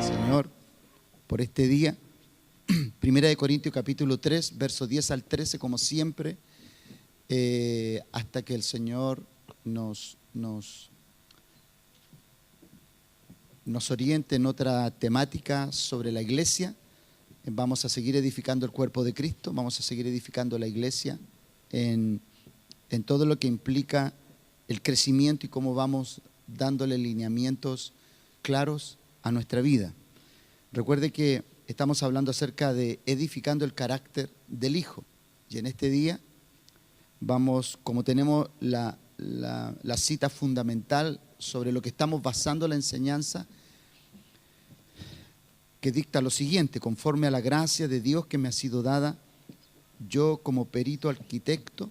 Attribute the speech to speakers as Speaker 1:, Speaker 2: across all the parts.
Speaker 1: Señor, por este día. Primera de Corintios capítulo 3, versos 10 al 13, como siempre, hasta que el Señor nos oriente en otra temática sobre la iglesia. Vamos a seguir edificando el cuerpo de Cristo, vamos a seguir edificando la iglesia en todo lo que implica el crecimiento y cómo vamos dándole lineamientos claros a nuestra vida. Recuerde que estamos hablando acerca de edificando el carácter del Hijo. Y en este día vamos, como tenemos la cita fundamental sobre lo que estamos basando la enseñanza, que dicta lo siguiente: conforme a la gracia de Dios que me ha sido dada, yo como perito arquitecto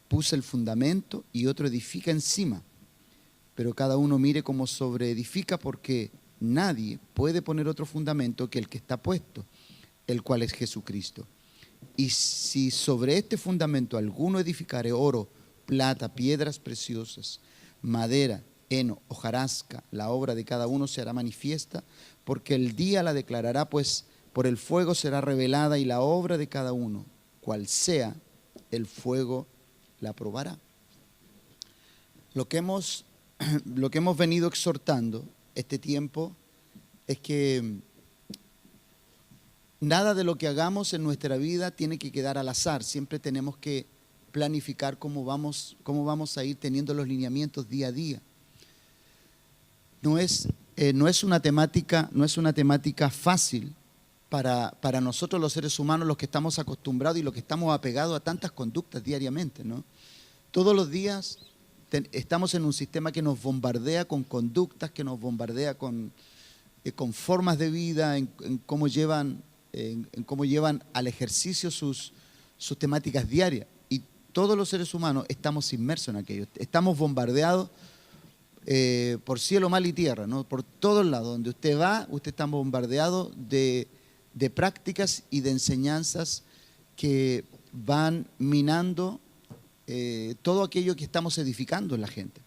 Speaker 1: puse el fundamento y otro edifica encima. Pero cada uno mire cómo sobreedifica, porque nadie puede poner otro fundamento que el que está puesto, el cual es Jesucristo. Y si sobre este fundamento alguno edificare oro, plata, piedras preciosas, madera, heno, hojarasca, la obra de cada uno se hará manifiesta, porque el día la declarará, pues por el fuego será revelada, y la obra de cada uno, cual sea, el fuego la probará. Lo que hemos venido exhortando este tiempo es que nada de lo que hagamos en nuestra vida tiene que quedar al azar. Siempre tenemos que planificar cómo vamos a ir teniendo los lineamientos día a día. No es una temática fácil para nosotros los seres humanos, los que estamos acostumbrados y los que estamos apegados a tantas conductas diariamente, ¿no? Todos los días estamos en un sistema que nos bombardea con conductas, que nos bombardea con formas de vida, en cómo llevan al ejercicio sus temáticas diarias. Y todos los seres humanos estamos inmersos en aquello. Estamos bombardeados por cielo, mar y tierra, ¿no? Por todos lados. Donde usted va, usted está bombardeado de prácticas y de enseñanzas que van minando todo aquello que estamos edificando en la gente.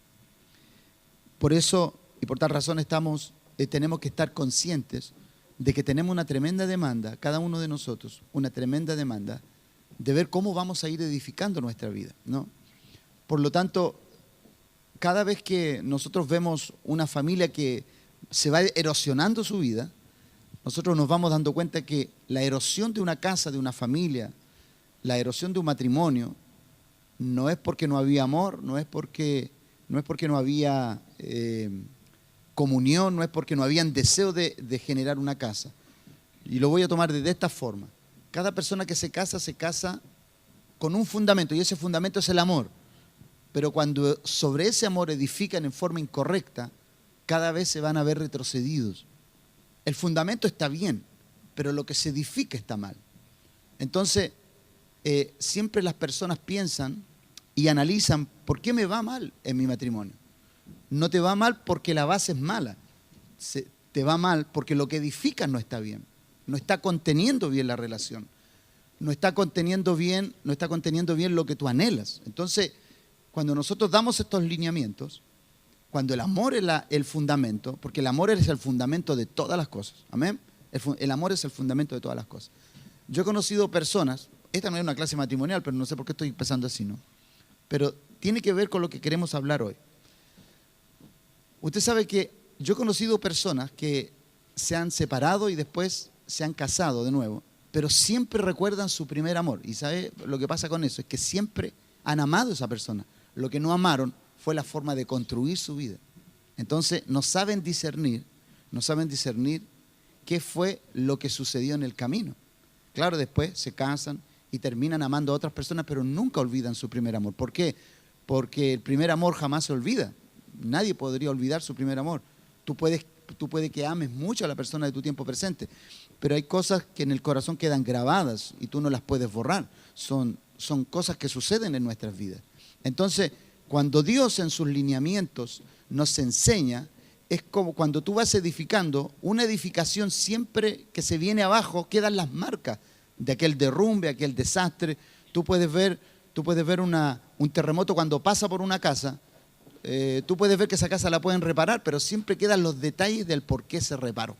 Speaker 1: Por eso y por tal razón tenemos que estar conscientes de que tenemos una tremenda demanda, cada uno de nosotros, una tremenda demanda de ver cómo vamos a ir edificando nuestra vida, ¿no? Por lo tanto, cada vez que nosotros vemos una familia que se va erosionando su vida, nosotros nos vamos dando cuenta que la erosión de una casa, de una familia, la erosión de un matrimonio, no es porque no había amor, no es porque no había comunión, no es porque no habían deseo de generar una casa. Y lo voy a tomar de esta forma. Cada persona que se casa con un fundamento, y ese fundamento es el amor. Pero cuando sobre ese amor edifican en forma incorrecta, cada vez se van a ver retrocedidos. El fundamento está bien, pero lo que se edifica está mal. Entonces, siempre las personas piensan y analizan: ¿por qué me va mal en mi matrimonio? No te va mal porque la base es mala. Te va mal porque lo que edificas no está bien. No está conteniendo bien la relación. No está conteniendo bien lo que tú anhelas. Entonces, cuando nosotros damos estos lineamientos, cuando el amor es el fundamento, porque el amor es el fundamento de todas las cosas. Amén. El amor es el fundamento de todas las cosas. Yo he conocido personas, esta no es una clase matrimonial, pero no sé por qué estoy empezando así, ¿no? Pero tiene que ver con lo que queremos hablar hoy. Usted sabe que yo he conocido personas que se han separado y después se han casado de nuevo, pero siempre recuerdan su primer amor. ¿Y sabe lo que pasa con eso? Es que siempre han amado a esa persona. Lo que no amaron fue la forma de construir su vida. Entonces no saben discernir qué fue lo que sucedió en el camino. Claro, después se casan y terminan amando a otras personas, pero nunca olvidan su primer amor. ¿Por qué? Porque el primer amor jamás se olvida. Nadie podría olvidar su primer amor. Tú puedes que ames mucho a la persona de tu tiempo presente, pero hay cosas que en el corazón quedan grabadas y tú no las puedes borrar. Son cosas que suceden en nuestras vidas. Entonces, cuando Dios en sus lineamientos nos enseña, es como cuando tú vas edificando, una edificación siempre que se viene abajo quedan las marcas de aquel derrumbe, aquel desastre. Tú puedes ver un terremoto cuando pasa por una casa. Tú puedes ver que esa casa la pueden reparar, pero siempre quedan los detalles del por qué se reparó.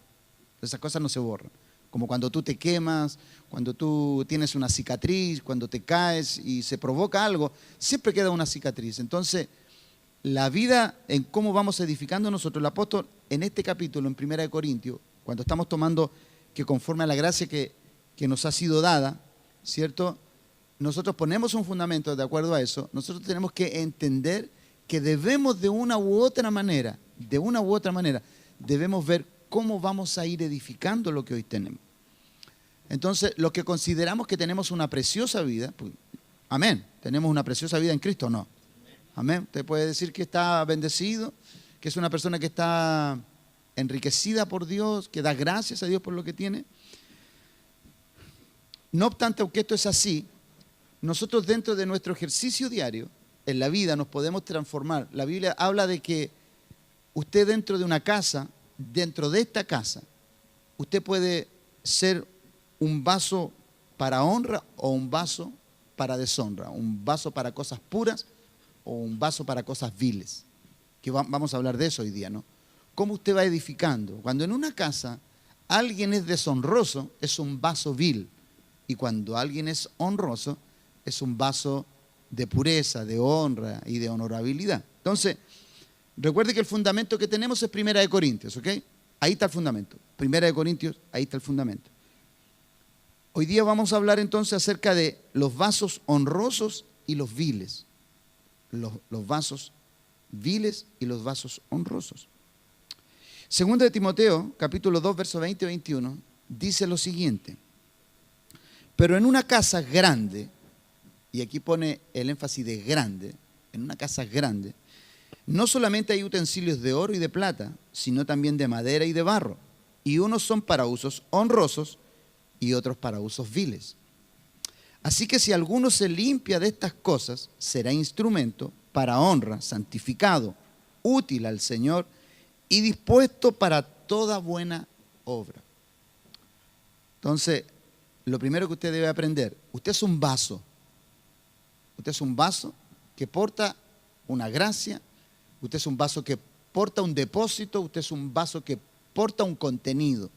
Speaker 1: Esas cosas no se borran. Como cuando tú te quemas, cuando tú tienes una cicatriz, cuando te caes y se provoca algo, siempre queda una cicatriz. Entonces, la vida en cómo vamos edificando nosotros, el apóstol en este capítulo, en 1 Corintios, cuando estamos tomando que conforme a la gracia que nos ha sido dada, ¿cierto? Nosotros ponemos un fundamento de acuerdo a eso. Nosotros tenemos que entender que debemos de una u otra manera, debemos ver cómo vamos a ir edificando lo que hoy tenemos. Entonces, los que consideramos que tenemos una preciosa vida, pues, amén, tenemos una preciosa vida en Cristo, ¿o no? Amén. Usted puede decir que está bendecido, que es una persona que está enriquecida por Dios, que da gracias a Dios por lo que tiene. No obstante, aunque esto es así, nosotros dentro de nuestro ejercicio diario, en la vida nos podemos transformar. La Biblia habla de que usted dentro de una casa, dentro de esta casa, usted puede ser un vaso para honra o un vaso para deshonra, un vaso para cosas puras o un vaso para cosas viles. Que vamos a hablar de eso hoy día, ¿no? ¿Cómo usted va edificando? Cuando en una casa alguien es deshonroso, es un vaso vil. Y cuando alguien es honroso, es un vaso de pureza, de honra y de honorabilidad. Entonces, recuerde que el fundamento que tenemos es 1 Corintios, ¿ok? Ahí está el fundamento. 1 Corintios, ahí está el fundamento. Hoy día vamos a hablar entonces acerca de los vasos honrosos y los viles. Los vasos viles y los vasos honrosos. Segunda de Timoteo, capítulo 2, versos 20 y 21, dice lo siguiente. Pero en una casa grande, y aquí pone el énfasis de grande, en una casa grande, no solamente hay utensilios de oro y de plata, sino también de madera y de barro, y unos son para usos honrosos y otros para usos viles. Así que si alguno se limpia de estas cosas, será instrumento para honra, santificado, útil al Señor y dispuesto para toda buena obra. Entonces, lo primero que usted debe aprender, usted es un vaso. Usted es un vaso que porta una gracia, usted es un vaso que porta un depósito, usted es un vaso que porta un contenido,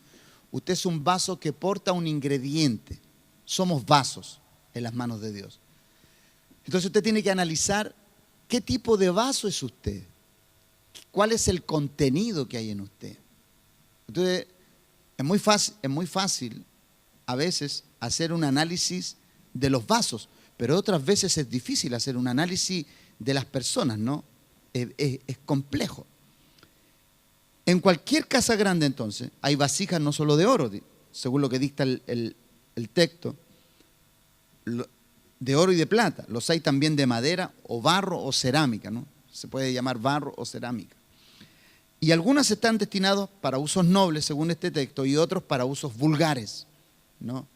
Speaker 1: usted es un vaso que porta un ingrediente. Somos vasos en las manos de Dios. Entonces usted tiene que analizar qué tipo de vaso es usted, cuál es el contenido que hay en usted. Entonces, es muy fácil a veces hacer un análisis de los vasos, pero otras veces es difícil hacer un análisis de las personas, ¿no? Es complejo. En cualquier casa grande, entonces, hay vasijas no solo de oro, según lo que dicta el texto, de oro y de plata. Los hay también de madera o barro o cerámica, ¿no? Se puede llamar barro o cerámica. Y algunas están destinadas para usos nobles, según este texto, y otros para usos vulgares, ¿no?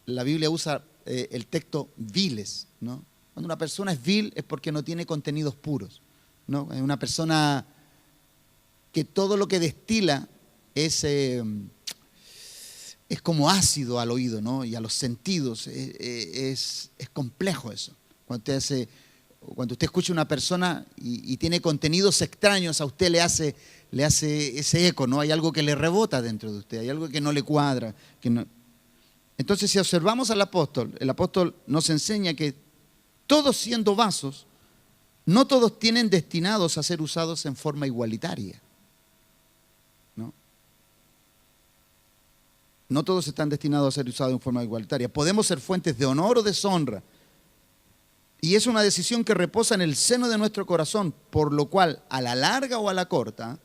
Speaker 1: La Biblia usa el texto viles, ¿no? Cuando una persona es vil es porque no tiene contenidos puros, ¿no? Es una persona que todo lo que destila es como ácido al oído, ¿no? Y a los sentidos. Es complejo eso. Cuando usted escucha a una persona y tiene contenidos extraños, a usted le hace ese eco, ¿no? Hay algo que le rebota dentro de usted, hay algo que no le cuadra. Entonces, si observamos al apóstol, el apóstol nos enseña que todos siendo vasos, no todos tienen destinados a ser usados en forma igualitaria, ¿no? No todos están destinados a ser usados en forma igualitaria. Podemos ser fuentes de honor o deshonra. Y es una decisión que reposa en el seno de nuestro corazón, por lo cual, a la larga o a la corta,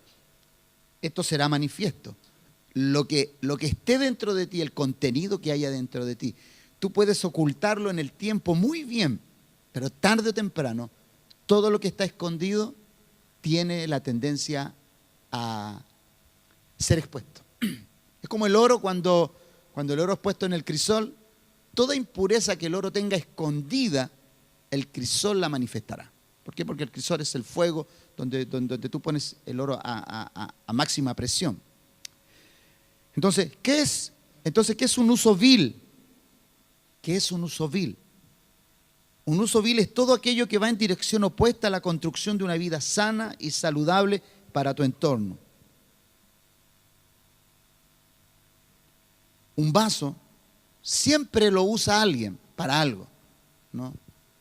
Speaker 1: esto será manifiesto. Lo que esté dentro de ti, el contenido que haya dentro de ti, tú puedes ocultarlo en el tiempo muy bien, pero tarde o temprano, todo lo que está escondido tiene la tendencia a ser expuesto. Es como el oro cuando el oro es puesto en el crisol, toda impureza que el oro tenga escondida, el crisol la manifestará. ¿Por qué? Porque el crisol es el fuego donde tú pones el oro a máxima presión. Entonces, ¿qué es Entonces, ¿qué es un uso vil? ¿Qué es un uso vil? Un uso vil es todo aquello que va en dirección opuesta a la construcción de una vida sana y saludable para tu entorno. Un vaso siempre lo usa alguien para algo, ¿no?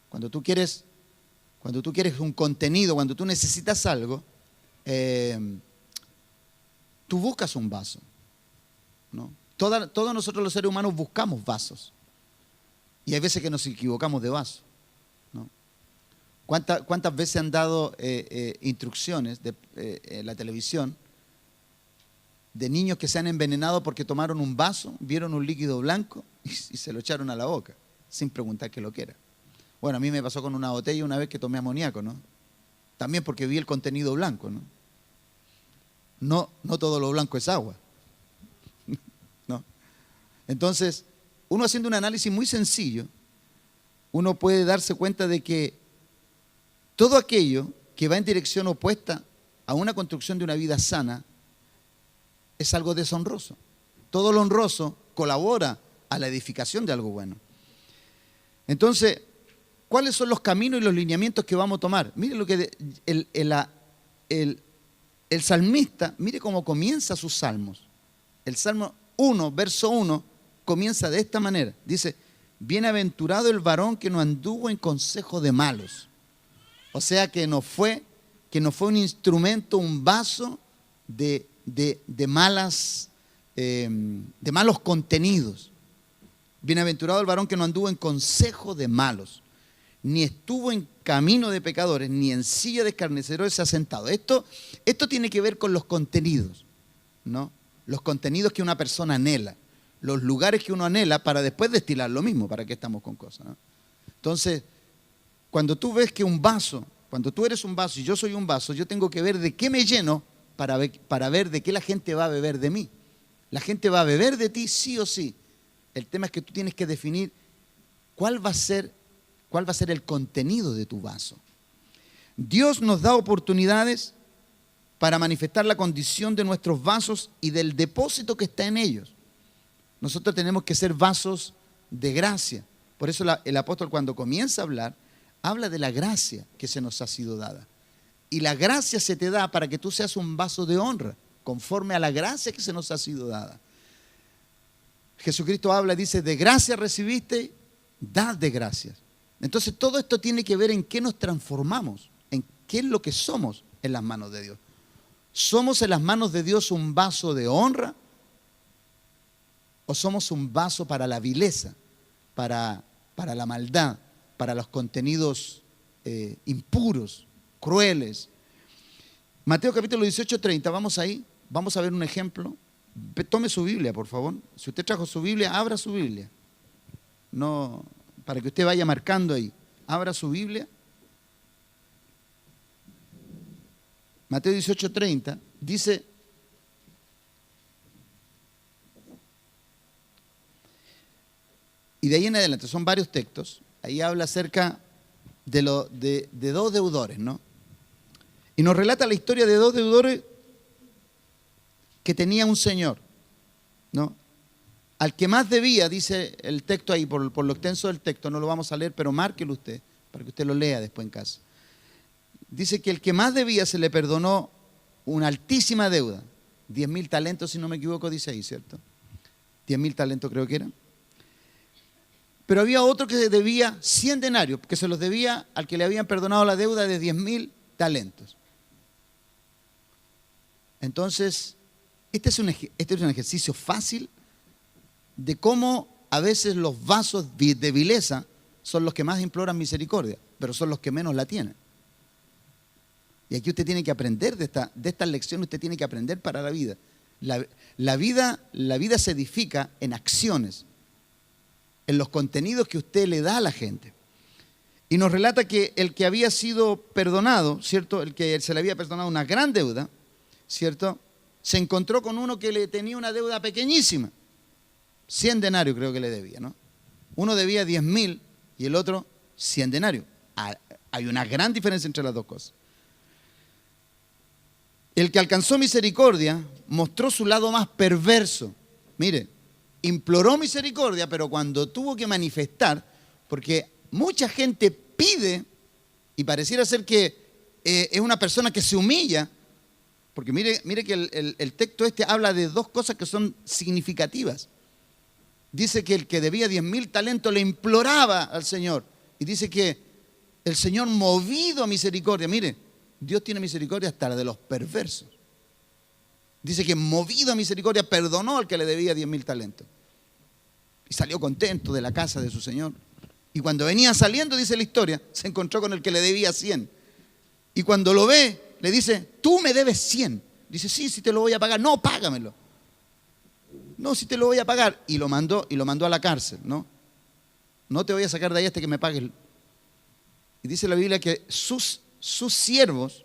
Speaker 1: Cuando tú quieres un contenido, cuando tú necesitas algo, tú buscas un vaso, ¿no? Todos nosotros los seres humanos buscamos vasos. Y hay veces que nos equivocamos de vaso, ¿no? ¿Cuántas veces han dado instrucciones en la televisión de niños que se han envenenado porque tomaron un vaso, vieron un líquido blanco y se lo echaron a la boca, sin preguntar qué lo que era? Bueno, a mí me pasó con una botella una vez que tomé amoníaco, ¿no? También porque vi el contenido blanco, ¿no? No todo lo blanco es agua, ¿no? Entonces, uno haciendo un análisis muy sencillo, uno puede darse cuenta de que todo aquello que va en dirección opuesta a una construcción de una vida sana es algo deshonroso. Todo lo honroso colabora a la edificación de algo bueno. Entonces, ¿cuáles son los caminos y los lineamientos que vamos a tomar? Mire lo que el salmista, mire cómo comienza sus salmos. El Salmo 1, verso 1, comienza de esta manera. Dice, bienaventurado el varón que no anduvo en consejo de malos. O sea, que no fue un instrumento, un vaso de malos contenidos. Bienaventurado el varón que no anduvo en consejo de malos, ni estuvo en camino de pecadores, ni en silla de escarnecedores se ha sentado. Esto tiene que ver con los contenidos, ¿no? Los contenidos que una persona anhela, los lugares que uno anhela para después destilar lo mismo. ¿Para qué estamos con cosas, no? Entonces, cuando tú ves que un vaso, cuando tú eres un vaso y yo soy un vaso, yo tengo que ver de qué me lleno para ver de qué la gente va a beber de mí. La gente va a beber de ti sí o sí. El tema es que tú tienes que definir cuál va a ser el contenido de tu vaso. Dios nos da oportunidades para manifestar la condición de nuestros vasos y del depósito que está en ellos. Nosotros tenemos que ser vasos de gracia. Por eso el apóstol, cuando comienza a hablar, habla de la gracia que se nos ha sido dada. Y la gracia se te da para que tú seas un vaso de honra, conforme a la gracia que se nos ha sido dada. Jesucristo habla y dice, de gracia recibiste, dad de gracias. Entonces todo esto tiene que ver en qué nos transformamos, en qué es lo que somos en las manos de Dios. ¿Somos en las manos de Dios un vaso de honra? ¿O somos un vaso para la vileza, para la maldad, para los contenidos impuros, crueles? Mateo capítulo 18, 30, vamos ahí, vamos a ver un ejemplo. Tome su Biblia, por favor. Si usted trajo su Biblia, abra su Biblia. No, para que usted vaya marcando ahí. Abra su Biblia. Mateo 18, 30 dice, y de ahí en adelante, son varios textos, ahí habla acerca de dos deudores, ¿no? Y nos relata la historia de dos deudores que tenía un señor, ¿no? Al que más debía, dice el texto ahí, por lo extenso del texto, no lo vamos a leer, pero márquelo usted, para que usted lo lea después en casa. Dice que el que más debía se le perdonó una altísima deuda, 10.000 talentos, si no me equivoco, dice ahí, ¿cierto? 10.000 talentos creo que eran. Pero había otro que debía 100 denarios, que se los debía al que le habían perdonado la deuda de 10.000 talentos. Entonces, este es un ejercicio fácil de cómo a veces los vasos de vileza son los que más imploran misericordia, pero son los que menos la tienen. Y aquí usted tiene que aprender de estas lecciones, usted tiene que aprender para la vida. La vida se edifica en acciones, en los contenidos que usted le da a la gente. Y nos relata que el que había sido perdonado, ¿cierto? El que se le había perdonado una gran deuda, ¿cierto? Se encontró con uno que le tenía una deuda pequeñísima. 100 denarios creo que le debía, ¿no? Uno debía 10.000 y el otro 100 denarios. Hay una gran diferencia entre las dos cosas. El que alcanzó misericordia mostró su lado más perverso. Mire, imploró misericordia, pero cuando tuvo que manifestar, porque mucha gente pide y pareciera ser que es una persona que se humilla, porque mire que el texto este habla de dos cosas que son significativas. Dice que el que debía 10.000 talentos le imploraba al Señor. Y dice que el Señor, movido a misericordia, mire, Dios tiene misericordia hasta de los perversos. Dice que movido a misericordia perdonó al que le debía 10.000 talentos. Y salió contento de la casa de su Señor. Y cuando venía saliendo, dice la historia, se encontró con el que le debía 100. Y cuando lo ve, le dice, tú me debes 100. Dice, sí, te lo voy a pagar. No, págamelo. No, si te lo voy a pagar. Y lo mandó a la cárcel, ¿no? No te voy a sacar de ahí hasta que me pagues. Y dice la Biblia que sus siervos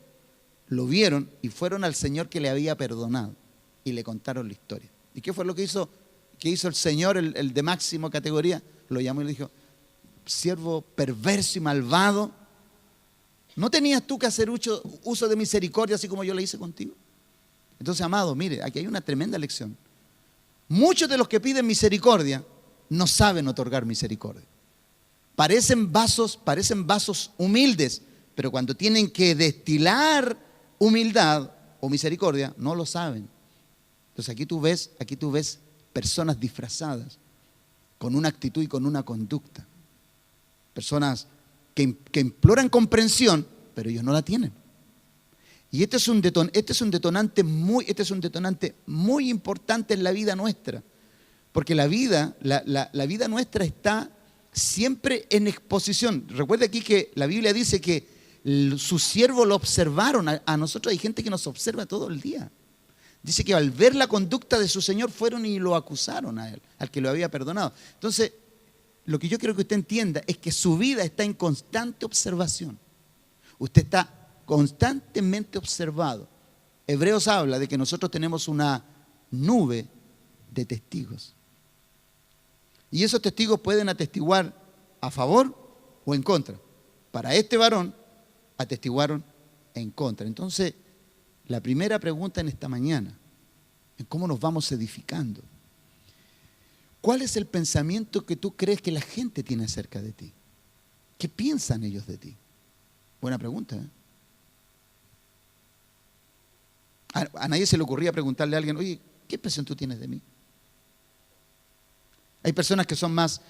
Speaker 1: lo vieron y fueron al Señor que le había perdonado y le contaron la historia. ¿Y qué fue lo que hizo el Señor, el de máxima categoría? Lo llamó y le dijo, siervo perverso y malvado, ¿no tenías tú que hacer uso de misericordia así como yo le hice contigo? Entonces, amado, mire, aquí hay una tremenda lección. Muchos de los que piden misericordia no saben otorgar misericordia. Parecen vasos humildes, pero cuando tienen que destilar humildad o misericordia, no lo saben. Entonces aquí tú ves personas disfrazadas, con una actitud y con una conducta. Personas que imploran comprensión, pero ellos no la tienen. Y este es un detonante muy importante en la vida nuestra. Porque la vida nuestra está siempre en exposición. Recuerde aquí que la Biblia dice que sus siervos lo observaron. A nosotros hay gente que nos observa todo el día. Dice que al ver la conducta de su Señor fueron y lo acusaron a él, al que lo había perdonado. Entonces, lo que yo quiero que usted entienda es que su vida está en constante observación. Usted está constantemente observado. Hebreos habla de que nosotros tenemos una nube de testigos. Y esos testigos pueden atestiguar a favor o en contra. Para este varón, atestiguaron en contra. Entonces, la primera pregunta en esta mañana es cómo nos vamos edificando. ¿Cuál es el pensamiento que tú crees que la gente tiene acerca de ti? ¿Qué piensan ellos de ti? Buena pregunta, ¿eh? A nadie se le ocurría preguntarle a alguien, oye, ¿qué impresión tú tienes de mí? Hay personas que son más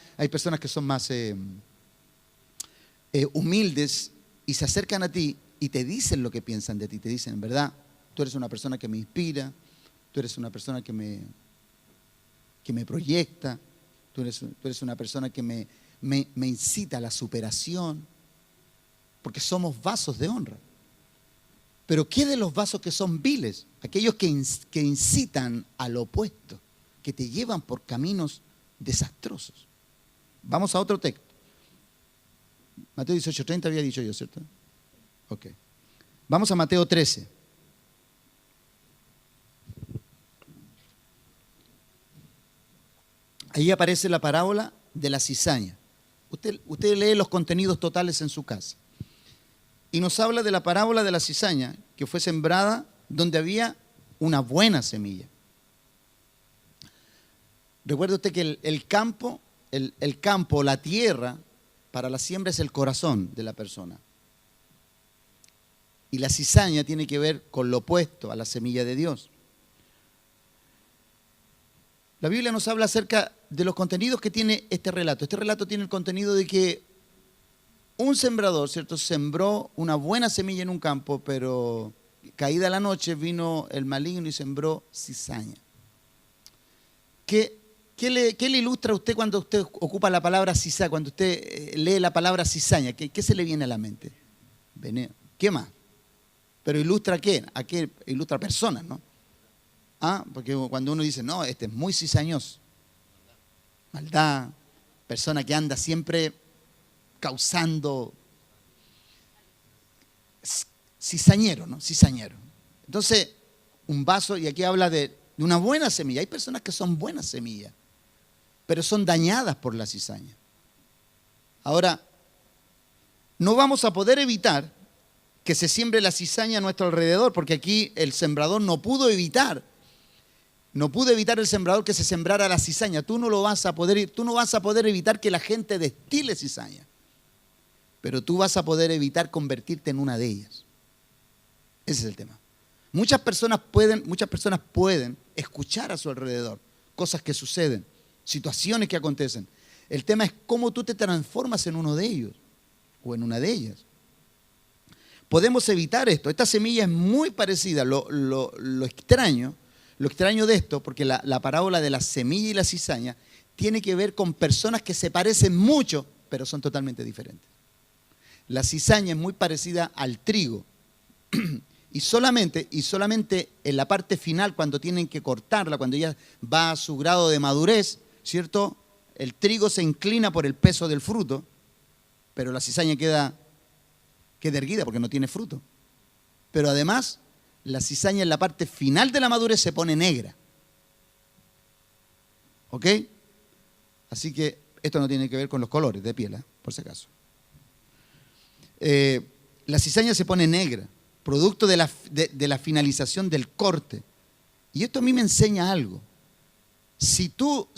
Speaker 1: humildes y se acercan a ti y te dicen lo que piensan de ti. Te dicen, en verdad, tú eres una persona que me inspira, tú eres una persona que me proyecta, tú eres una persona que me incita a la superación, porque somos vasos de honra. Pero ¿qué de los vasos que son viles? Aquellos que incitan al opuesto, que te llevan por caminos desastrosos. Vamos a otro texto. Mateo 18:30 había dicho yo, ¿cierto? Ok. Vamos a Mateo 13. Ahí aparece la parábola de la cizaña. Usted lee los contenidos totales en su casa. Y nos habla de la parábola de la cizaña, que fue sembrada donde había una buena semilla. Recuerde usted que el campo, la tierra, para la siembra es el corazón de la persona. Y la cizaña tiene que ver con lo opuesto a la semilla de Dios. La Biblia nos habla acerca de los contenidos que tiene este relato. Este relato tiene el contenido de que un sembrador, ¿cierto?, sembró una buena semilla en un campo, pero caída la noche vino el maligno y sembró cizaña. ¿Qué le ilustra a usted cuando usted ocupa la palabra cizaña, cuando usted lee la palabra cizaña? ¿Qué se le viene a la mente? Veneno. ¿Qué más? ¿Pero ilustra qué? ¿A qué? Ilustra personas, ¿no? Porque cuando uno dice, no, este es muy cizañoso. Maldad, persona que anda siempre causando cizañero, ¿no? Cizañero. Entonces, un vaso, y aquí habla de una buena semilla. Hay personas que son buenas semillas, pero son dañadas por la cizaña. Ahora, no vamos a poder evitar que se siembre la cizaña a nuestro alrededor, porque aquí el sembrador no pudo evitar No pudo evitar el sembrador que se sembrara la cizaña. Tú no vas a poder evitar que la gente destile cizaña. Pero tú vas a poder evitar convertirte en una de ellas. Ese es el tema. Muchas personas pueden escuchar a su alrededor cosas que suceden, situaciones que acontecen. El tema es cómo tú te transformas en uno de ellos o en una de ellas. Podemos evitar esto. Esta semilla es muy parecida. Lo extraño de esto, porque la parábola de la semilla y la cizaña tiene que ver con personas que se parecen mucho, pero son totalmente diferentes. La cizaña es muy parecida al trigo. Y solamente en la parte final, cuando tienen que cortarla, cuando ya va a su grado de madurez, ¿cierto? El trigo se inclina por el peso del fruto, pero la cizaña queda erguida porque no tiene fruto. Pero además, la cizaña en la parte final de la madurez se pone negra. ¿Ok? Así que esto no tiene que ver con los colores de piel, por si acaso. La cizaña se pone negra, producto de la finalización del corte. Y esto a mí me enseña algo. Si tú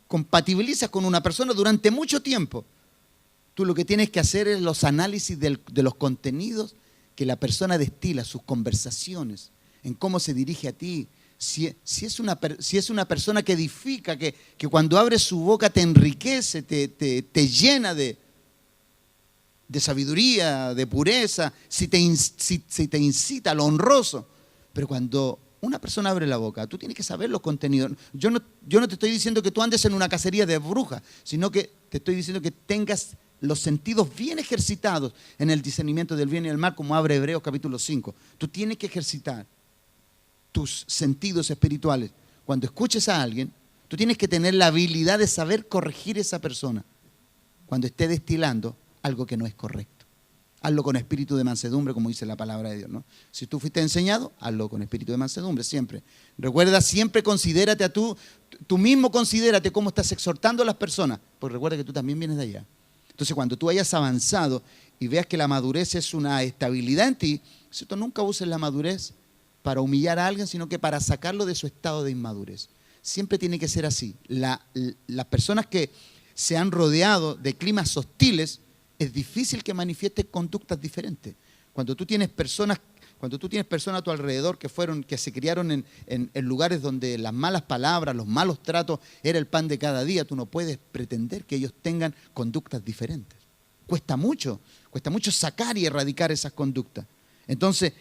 Speaker 1: compatibilizas con una persona durante mucho tiempo, tú lo que tienes que hacer es los análisis de los contenidos que la persona destila, sus conversaciones, en cómo se dirige a ti. Si es una persona que edifica, que cuando abre su boca te enriquece, te llena de sabiduría, de pureza, si te incita a lo honroso. Pero cuando una persona abre la boca, tú tienes que saber los contenidos. Yo no te estoy diciendo que tú andes en una cacería de brujas, sino que te estoy diciendo que tengas los sentidos bien ejercitados en el discernimiento del bien y del mal, como abre Hebreos capítulo 5. Tú tienes que ejercitar tus sentidos espirituales. Cuando escuches a alguien, tú tienes que tener la habilidad de saber corregir a esa persona cuando esté destilando algo que no es correcto. Hazlo con espíritu de mansedumbre, como dice la palabra de Dios, ¿no? Si tú fuiste enseñado, hazlo con espíritu de mansedumbre, siempre. Recuerda, siempre considérate tú mismo considérate cómo estás exhortando a las personas, porque recuerda que tú también vienes de allá. Entonces, cuando tú hayas avanzado y veas que la madurez es una estabilidad en ti, ¿cierto? Nunca uses la madurez para humillar a alguien, sino que para sacarlo de su estado de inmadurez. Siempre tiene que ser así. Las personas que se han rodeado de climas hostiles, es difícil que manifiesten conductas diferentes. Cuando tú tienes personas a tu alrededor que se criaron en lugares donde las malas palabras, los malos tratos era el pan de cada día, tú no puedes pretender que ellos tengan conductas diferentes. Cuesta mucho sacar y erradicar esas conductas. Entonces,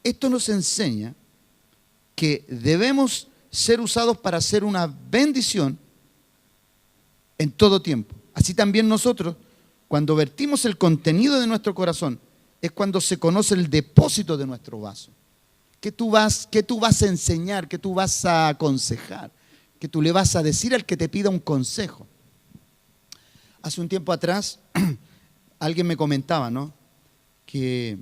Speaker 1: esto nos enseña que debemos ser usados para hacer una bendición en todo tiempo. Así también nosotros, cuando vertimos el contenido de nuestro corazón, es cuando se conoce el depósito de nuestro vaso. ¿Qué tú vas a enseñar? ¿Qué tú vas a aconsejar? ¿Qué tú le vas a decir al que te pida un consejo? Hace un tiempo atrás, alguien me comentaba, ¿no? Que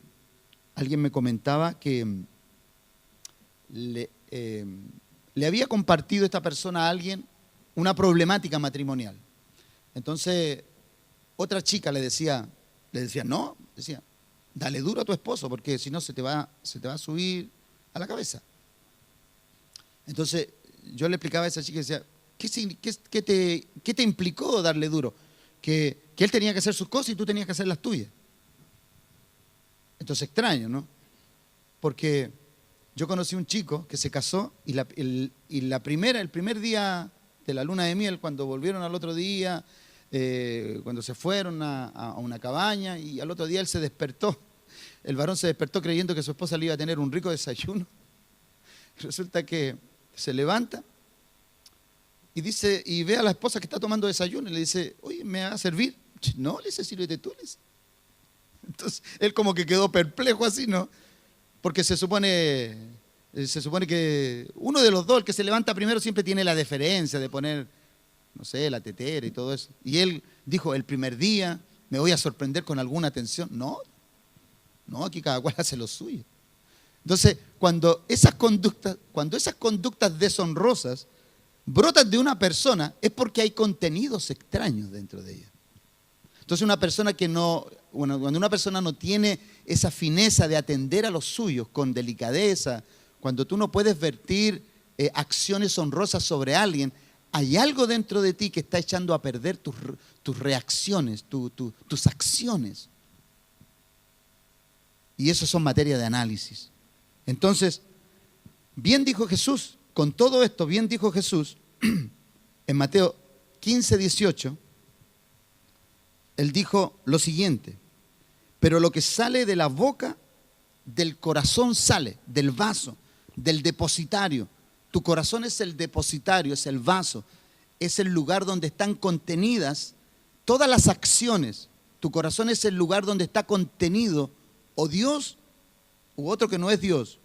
Speaker 1: le había compartido esta persona a alguien una problemática matrimonial. Entonces, otra chica le decía, dale duro a tu esposo, porque si no se te va a subir a la cabeza. Entonces, yo le explicaba a esa chica y decía, ¿qué te implicó darle duro? Que él tenía que hacer sus cosas y tú tenías que hacer las tuyas. Entonces, extraño, ¿no? Porque yo conocí un chico que se casó y el primer día de la luna de miel, cuando volvieron al otro día, cuando se fueron a una cabaña, y al otro día él se despertó. El varón se despertó creyendo que su esposa le iba a tener un rico desayuno. Resulta que se levanta y ve a la esposa que está tomando desayuno y le dice, oye, ¿me va a servir? No, le dice, sírvete tú. Entonces él como que quedó perplejo así, ¿no? Porque se supone que uno de los dos, el que se levanta primero, siempre tiene la deferencia de poner, no sé, la tetera y todo eso. Y él dijo, el primer día me voy a sorprender con alguna atención. No, aquí cada cual hace lo suyo. Entonces, cuando esas conductas deshonrosas brotan de una persona, es porque hay contenidos extraños dentro de ella. Entonces, cuando una persona no tiene esa fineza de atender a los suyos con delicadeza, cuando tú no puedes vertir acciones honrosas sobre alguien, hay algo dentro de ti que está echando a perder tus reacciones, tus acciones. Y eso son materia de análisis. Entonces, bien dijo Jesús, con todo esto, bien dijo Jesús, en Mateo 15, 18, Él dijo lo siguiente: pero lo que sale de la boca, del corazón sale, del vaso, del depositario. Tu corazón es el depositario, es el vaso, es el lugar donde están contenidas todas las acciones. Tu corazón es el lugar donde está contenido o Dios u otro que no es Dios.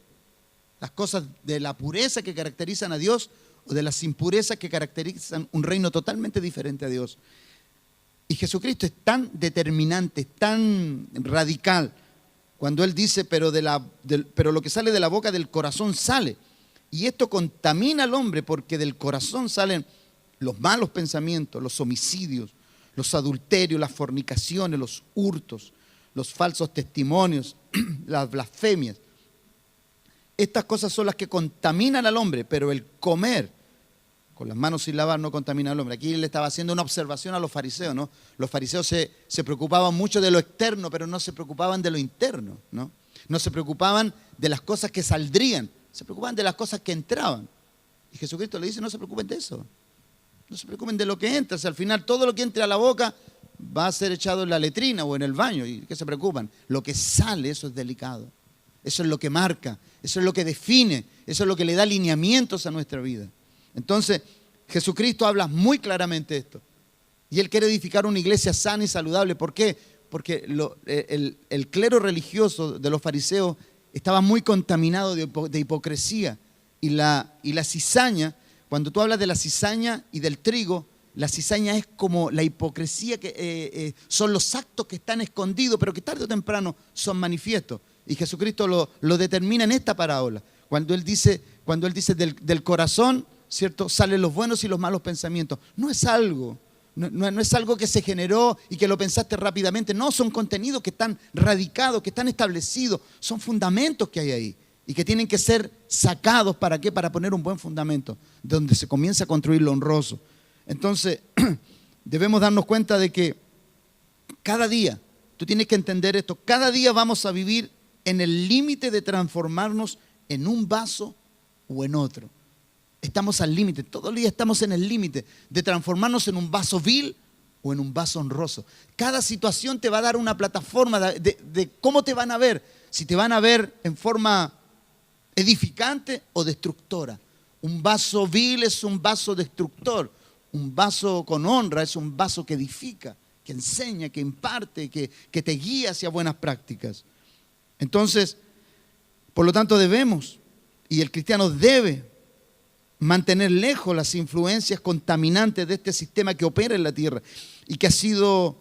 Speaker 1: Las cosas de la pureza que caracterizan a Dios o de las impurezas que caracterizan un reino totalmente diferente a Dios. Y Jesucristo es tan determinante, tan radical, cuando Él dice, pero lo que sale de la boca del corazón sale. Y esto contamina al hombre porque del corazón salen los malos pensamientos, los homicidios, los adulterios, las fornicaciones, los hurtos, los falsos testimonios, las blasfemias. Estas cosas son las que contaminan al hombre, pero el comer con las manos sin lavar no contamina al hombre. Aquí él estaba haciendo una observación a los fariseos, ¿no? Los fariseos se preocupaban mucho de lo externo, pero no se preocupaban de lo interno, ¿no? No se preocupaban de las cosas que saldrían, se preocupaban de las cosas que entraban. Y Jesucristo le dice, no se preocupen de eso. No se preocupen de lo que entra. Si al final todo lo que entre a la boca va a ser echado en la letrina o en el baño. ¿Y qué se preocupan? Lo que sale, eso es delicado. Eso es lo que marca, eso es lo que define, eso es lo que le da lineamientos a nuestra vida. Entonces, Jesucristo habla muy claramente de esto. Y Él quiere edificar una iglesia sana y saludable. ¿Por qué? Porque el clero religioso de los fariseos estaba muy contaminado de hipocresía. Y la cizaña, cuando tú hablas de la cizaña y del trigo, la cizaña es como la hipocresía, que son los actos que están escondidos, pero que tarde o temprano son manifiestos. Y Jesucristo lo determina en esta parábola. Cuando Él dice del corazón, ¿cierto?, salen los buenos y los malos pensamientos. No es algo que se generó y que lo pensaste rápidamente. No, son contenidos que están radicados, que están establecidos. Son fundamentos que hay ahí y que tienen que ser sacados. ¿Para qué? Para poner un buen fundamento, donde se comienza a construir lo honroso. Entonces, debemos darnos cuenta de que cada día, tú tienes que entender esto, cada día vamos a vivir en el límite de transformarnos en un vaso o en otro. Estamos al límite, todo el día estamos en el límite de transformarnos en un vaso vil o en un vaso honroso. Cada situación te va a dar una plataforma de cómo te van a ver. Si te van a ver en forma edificante o destructora. Un vaso vil es un vaso destructor. Un vaso con honra es un vaso que edifica, que enseña, que imparte, que te guía hacia buenas prácticas. Entonces, por lo tanto debemos, y el cristiano debe mantener lejos las influencias contaminantes de este sistema que opera en la tierra y que ha sido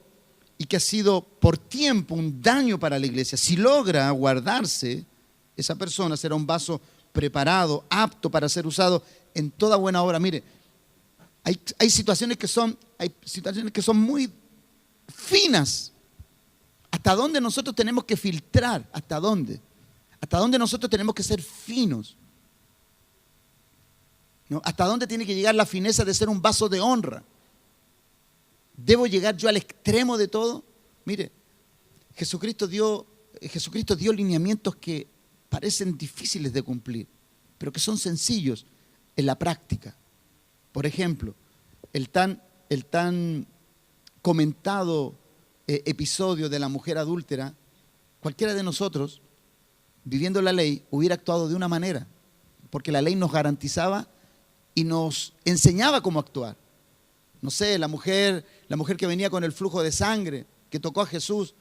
Speaker 1: por tiempo un daño para la iglesia. Si logra guardarse, esa persona será un vaso preparado, apto para ser usado en toda buena obra. Mire, hay situaciones que son muy finas. ¿Hasta dónde nosotros tenemos que filtrar? ¿Hasta dónde? ¿Hasta dónde nosotros tenemos que ser finos? ¿No? ¿Hasta dónde tiene que llegar la fineza de ser un vaso de honra? ¿Debo llegar yo al extremo de todo? Mire, Jesucristo dio lineamientos que parecen difíciles de cumplir, pero que son sencillos en la práctica. Por ejemplo, el tan comentado episodio de la mujer adúltera, cualquiera de nosotros, viviendo la ley, hubiera actuado de una manera, porque la ley nos garantizaba y nos enseñaba cómo actuar. No sé, la mujer que venía con el flujo de sangre, que tocó a Jesús,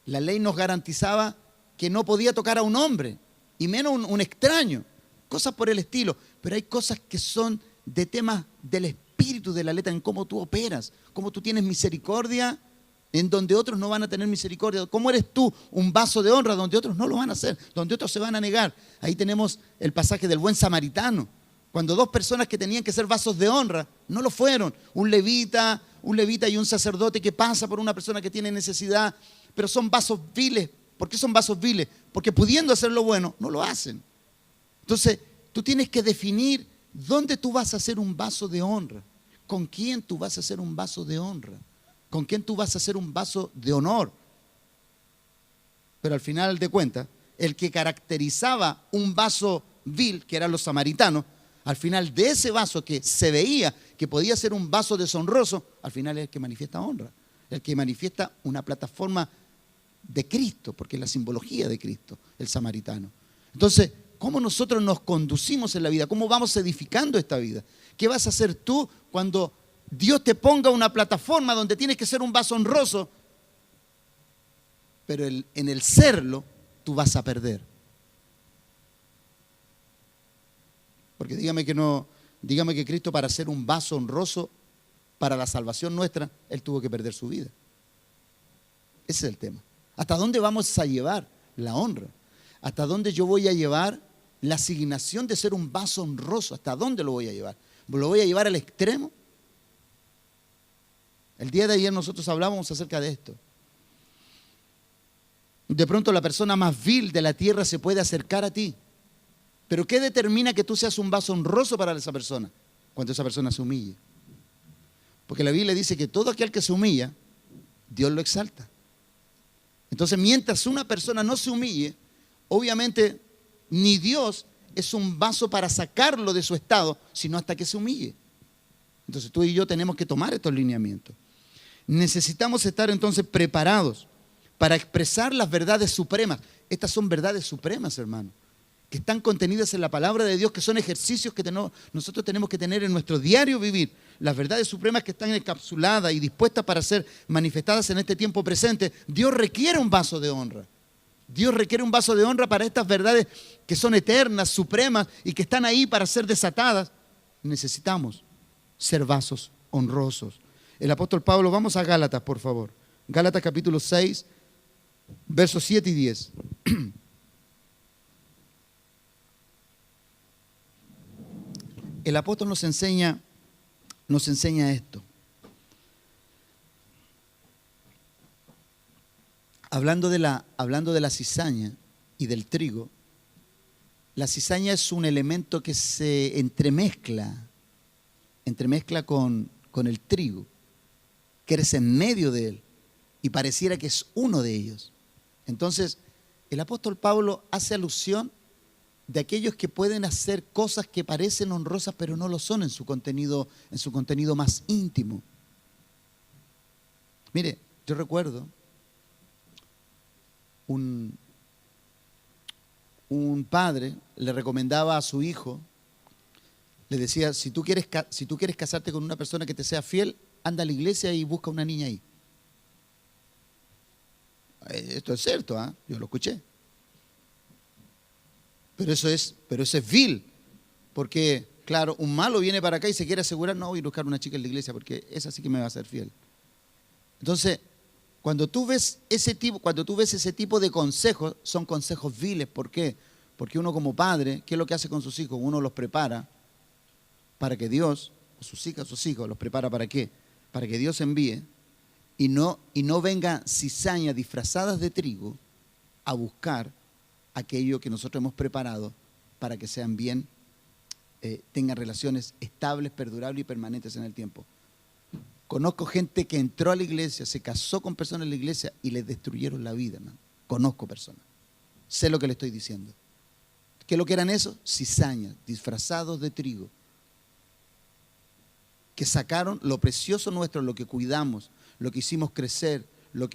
Speaker 1: la ley nos garantizaba que no podía tocar a un hombre, y menos un extraño, cosas por el estilo. Pero hay cosas que son de temas del espíritu de la letra, en cómo tú operas, cómo tú tienes misericordia en donde otros no van a tener misericordia. ¿Cómo eres tú un vaso de honra donde otros no lo van a hacer, donde otros se van a negar? Ahí tenemos el pasaje del buen samaritano, cuando dos personas que tenían que ser vasos de honra no lo fueron. Un levita y un sacerdote que pasa por una persona que tiene necesidad, pero son vasos viles. ¿Por qué son vasos viles? Porque pudiendo hacer lo bueno, no lo hacen. Entonces, tú tienes que definir ¿dónde tú vas a ser un vaso de honra? ¿Con quién tú vas a ser un vaso de honra? ¿Con quién tú vas a ser un vaso de honor? Pero al final de cuentas, el que caracterizaba un vaso vil, que eran los samaritanos, al final de ese vaso que se veía que podía ser un vaso deshonroso, al final es el que manifiesta honra, el que manifiesta una plataforma de Cristo, porque es la simbología de Cristo, el samaritano. Entonces, ¿cómo nosotros nos conducimos en la vida? ¿Cómo vamos edificando esta vida? ¿Qué vas a hacer tú cuando Dios te ponga una plataforma donde tienes que ser un vaso honroso, pero en el serlo tú vas a perder? Porque dígame que Cristo, para ser un vaso honroso para la salvación nuestra, Él tuvo que perder su vida. Ese es el tema. ¿Hasta dónde vamos a llevar la honra? ¿Hasta dónde yo voy a llevar la asignación de ser un vaso honroso? ¿Hasta dónde lo voy a llevar? ¿Lo voy a llevar al extremo? El día de ayer nosotros hablábamos acerca de esto. De pronto la persona más vil de la tierra se puede acercar a ti. Pero ¿qué determina que tú seas un vaso honroso para esa persona? Cuando esa persona se humille. Porque la Biblia dice que todo aquel que se humilla, Dios lo exalta. Entonces, mientras una persona no se humille, obviamente ni Dios es un vaso para sacarlo de su estado, sino hasta que se humille. Entonces tú y yo tenemos que tomar estos lineamientos. Necesitamos estar entonces preparados para expresar las verdades supremas. Estas son verdades supremas, hermano, que están contenidas en la palabra de Dios, que son ejercicios que nosotros tenemos que tener en nuestro diario vivir. Las verdades supremas que están encapsuladas y dispuestas para ser manifestadas en este tiempo presente. Dios requiere un vaso de honra. Dios requiere un vaso de honra para estas verdades que son eternas, supremas y que están ahí para ser desatadas. Necesitamos ser vasos honrosos. El apóstol Pablo, vamos a Gálatas, por favor. Gálatas capítulo 6, versos 7 y 10. El apóstol nos enseña esto. Hablando de la cizaña y del trigo, la cizaña es un elemento que se entremezcla con el trigo, crece en medio de él y pareciera que es uno de ellos. Entonces, el apóstol Pablo hace alusión de aquellos que pueden hacer cosas que parecen honrosas pero no lo son en su contenido más íntimo. Mire, yo recuerdo un padre le recomendaba a su hijo, le decía, si tú quieres casarte con una persona que te sea fiel, anda a la iglesia y busca una niña ahí. Esto es cierto, yo lo escuché. Pero eso es vil, porque claro, un malo viene para acá y se quiere asegurar, no voy a buscar una chica en la iglesia porque esa sí que me va a ser fiel. Entonces, cuando tú ves ese tipo de consejos, son consejos viles. ¿Por qué? Porque uno como padre, ¿qué es lo que hace con sus hijos? Uno los prepara para que Dios, o sus hijos, los prepara ¿para qué? Para que Dios envíe y no venga cizañas disfrazadas de trigo a buscar aquello que nosotros hemos preparado para que sean bien, tengan relaciones estables, perdurables y permanentes en el tiempo. Conozco gente que entró a la iglesia, se casó con personas en la iglesia y les destruyeron la vida, ¿no? Conozco personas. Sé lo que le estoy diciendo. ¿Qué es lo que eran esos? Cizañas, disfrazados de trigo, que sacaron lo precioso nuestro, lo que cuidamos, lo que hicimos crecer, lo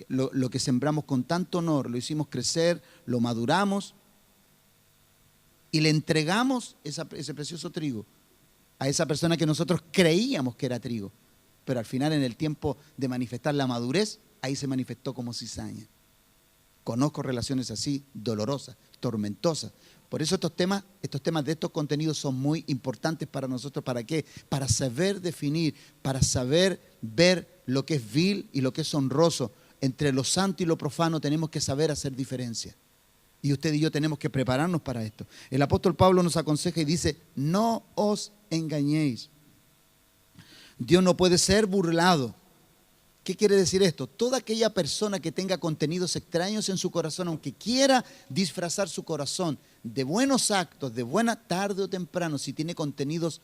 Speaker 1: que sembramos con tanto honor, lo hicimos crecer, lo maduramos y le entregamos ese precioso trigo a esa persona que nosotros creíamos que era trigo. Pero al final, en el tiempo de manifestar la madurez, ahí se manifestó como cizaña. Conozco relaciones así, dolorosas, tormentosas. Por eso estos temas de estos contenidos son muy importantes para nosotros. ¿Para qué? Para saber definir, para saber ver lo que es vil y lo que es honroso. Entre lo santo y lo profano tenemos que saber hacer diferencia. Y usted y yo tenemos que prepararnos para esto. El apóstol Pablo nos aconseja y dice, no os engañéis. Dios no puede ser burlado. ¿Qué quiere decir esto? Toda aquella persona que tenga contenidos extraños en su corazón, aunque quiera disfrazar su corazón de buenos actos, de buena tarde o temprano, si tiene contenidos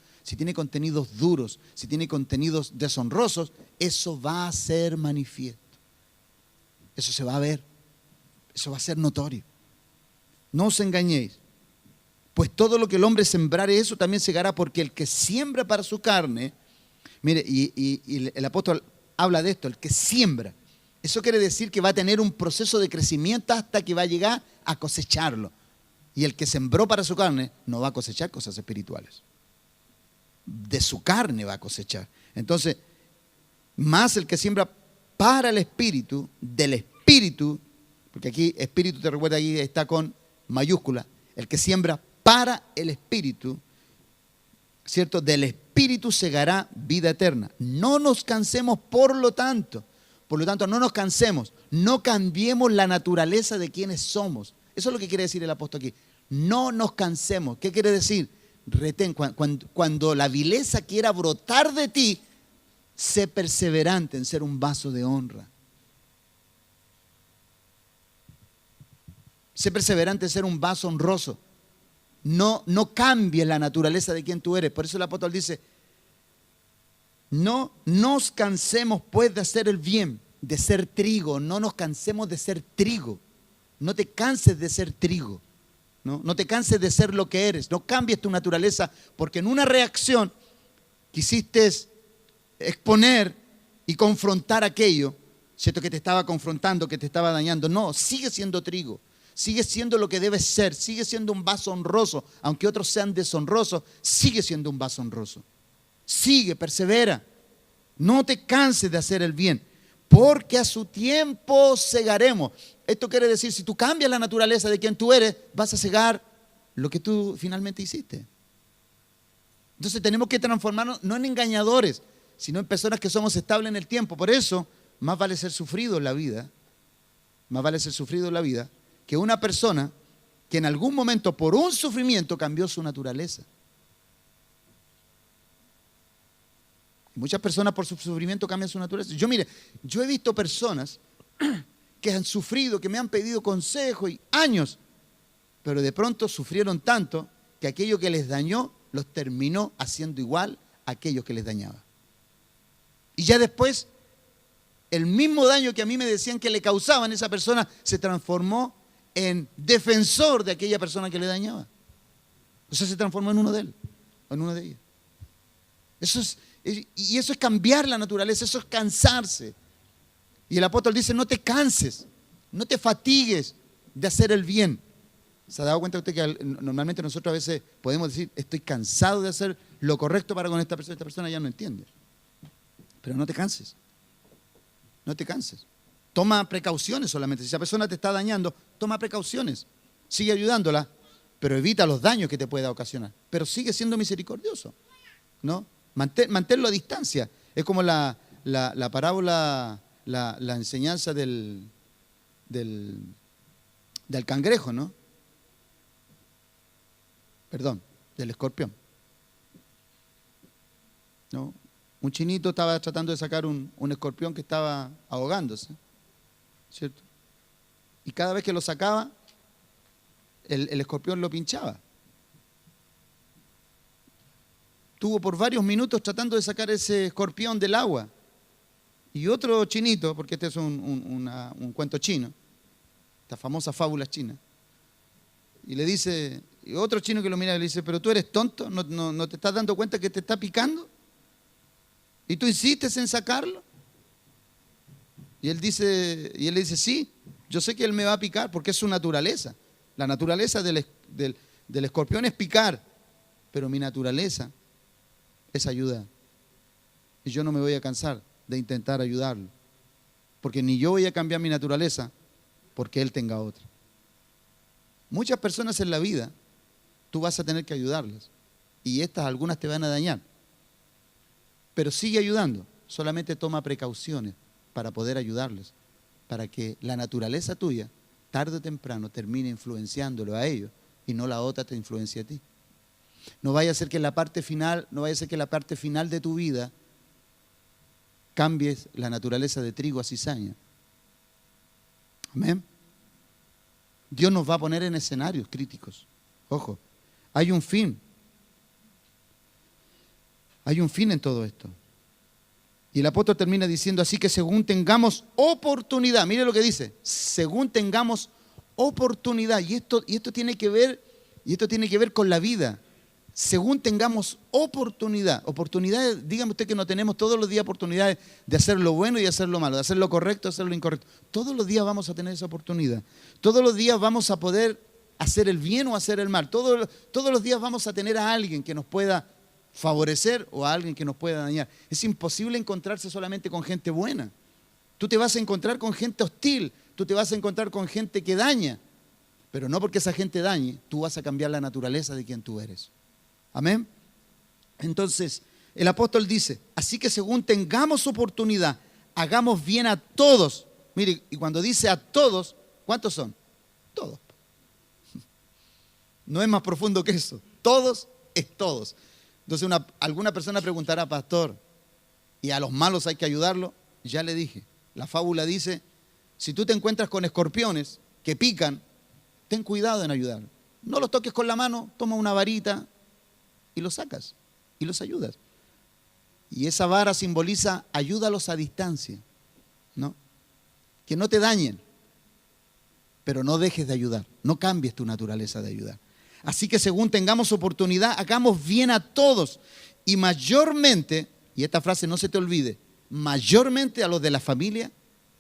Speaker 1: duros, si tiene contenidos deshonrosos, eso va a ser manifiesto. Eso se va a ver. Eso va a ser notorio. No os engañéis. Pues todo lo que el hombre sembrare, eso también segará, porque el que siembra para su carne, mire, y el apóstol habla de esto, el que siembra. Eso quiere decir que va a tener un proceso de crecimiento hasta que va a llegar a cosecharlo. Y el que sembró para su carne no va a cosechar cosas espirituales. De su carne va a cosechar. Entonces, más el que siembra para el espíritu, del espíritu, porque aquí espíritu, te recuerda, ahí está con mayúscula, el que siembra para el espíritu, ¿cierto? Del espíritu segará vida eterna. No nos cansemos, por lo tanto, no nos cansemos, no cambiemos la naturaleza de quienes somos. Eso es lo que quiere decir el apóstol aquí. No nos cansemos. ¿Qué quiere decir? Retén. Cuando la vileza quiera brotar de ti, sé perseverante en ser un vaso de honra. Sé perseverante en ser un vaso honroso. No cambies la naturaleza de quien tú eres. Por eso el apóstol dice, no nos cansemos pues de hacer el bien, de ser trigo. No nos cansemos de ser trigo. No te canses de ser trigo. No te canses de ser lo que eres. No cambies tu naturaleza porque en una reacción quisiste exponer y confrontar aquello, ¿cierto? Que te estaba confrontando, que te estaba dañando. No, sigue siendo trigo. Sigue siendo lo que debes ser. Sigue siendo un vaso honroso. Aunque otros sean deshonrosos, sigue siendo un vaso honroso. Sigue, persevera. No te canses de hacer el bien, porque a su tiempo segaremos. Esto quiere decir, si tú cambias la naturaleza de quien tú eres, vas a cegar lo que tú finalmente hiciste. Entonces tenemos que transformarnos no en engañadores, sino en personas que somos estables en el tiempo. Por eso, más vale ser sufrido en la vida, que una persona que en algún momento por un sufrimiento cambió su naturaleza. Muchas personas por su sufrimiento cambian su naturaleza. Yo he visto personas que han sufrido, que me han pedido consejo y años, pero de pronto sufrieron tanto que aquello que les dañó los terminó haciendo igual a aquellos que les dañaba. Y ya después, el mismo daño que a mí me decían que le causaban, esa persona se transformó en defensor de aquella persona que le dañaba. O sea, se transformó en uno de él, en una de ellas. Eso es cambiar la naturaleza, eso es cansarse. Y el apóstol dice, no te canses, no te fatigues de hacer el bien. ¿Se ha dado cuenta usted que normalmente nosotros a veces podemos decir, estoy cansado de hacer lo correcto para con esta persona ya no entiende? Pero no te canses, no te canses. Toma precauciones solamente. Si esa persona te está dañando, toma precauciones. Sigue ayudándola, pero evita los daños que te pueda ocasionar. Pero sigue siendo misericordioso, ¿no? Manténlo a distancia. Es como la parábola, la enseñanza del cangrejo, ¿no? Perdón, del escorpión. ¿No? Un chinito estaba tratando de sacar un escorpión que estaba ahogándose, ¿cierto? Y cada vez que lo sacaba, el escorpión lo pinchaba. Estuvo por varios minutos tratando de sacar ese escorpión del agua. Y otro chinito, porque este es un cuento chino, esta famosa fábula china, y le dice, y otro chino que lo mira y le dice, pero tú eres tonto, ¿no te estás dando cuenta que te está picando? ¿Y tú insistes en sacarlo? Y él le dice, sí, yo sé que él me va a picar porque es su naturaleza. La naturaleza del escorpión es picar, pero mi naturaleza es ayudar. Y yo no me voy a cansar de intentar ayudarlo, porque ni yo voy a cambiar mi naturaleza porque él tenga otra. Muchas personas en la vida tú vas a tener que ayudarlas y algunas te van a dañar, pero sigue ayudando, solamente toma precauciones para poder ayudarles, para que la naturaleza tuya tarde o temprano termine influenciándolo a ellos y no la otra te influencie a ti. No vaya a ser que la parte final de tu vida cambies la naturaleza de trigo a cizaña. Amén. Dios nos va a poner en escenarios críticos. Ojo, hay un fin. Hay un fin en todo esto. Y el apóstol termina diciendo, así que según tengamos oportunidad, mire lo que dice, según tengamos oportunidad, y esto tiene que ver con la vida. Según tengamos oportunidades, dígame usted que no tenemos todos los días oportunidades de hacer lo bueno y hacer lo malo, de hacer lo correcto y hacer lo incorrecto. Todos los días vamos a tener esa oportunidad. Todos los días vamos a poder hacer el bien o hacer el mal. Todos los días vamos a tener a alguien que nos pueda favorecer o a alguien que nos pueda dañar. Es imposible encontrarse solamente con gente buena. Tú te vas a encontrar con gente hostil, tú te vas a encontrar con gente que daña, pero no porque esa gente dañe, tú vas a cambiar la naturaleza de quien tú eres. Amén. Entonces, el apóstol dice, así que según tengamos oportunidad, hagamos bien a todos. Mire, y cuando dice a todos, ¿cuántos son? Todos. No es más profundo que eso. Todos es todos. Entonces, alguna persona preguntará, pastor, ¿y a los malos hay que ayudarlo? Ya le dije, la fábula dice, si tú te encuentras con escorpiones que pican, ten cuidado en ayudar. No los toques con la mano, toma una varita y los sacas y los ayudas. Y esa vara simboliza ayúdalos a distancia, ¿no? Que no te dañen, pero no dejes de ayudar, no cambies tu naturaleza de ayudar. Así que según tengamos oportunidad, hagamos bien a todos y mayormente, y esta frase no se te olvide, mayormente a los de la familia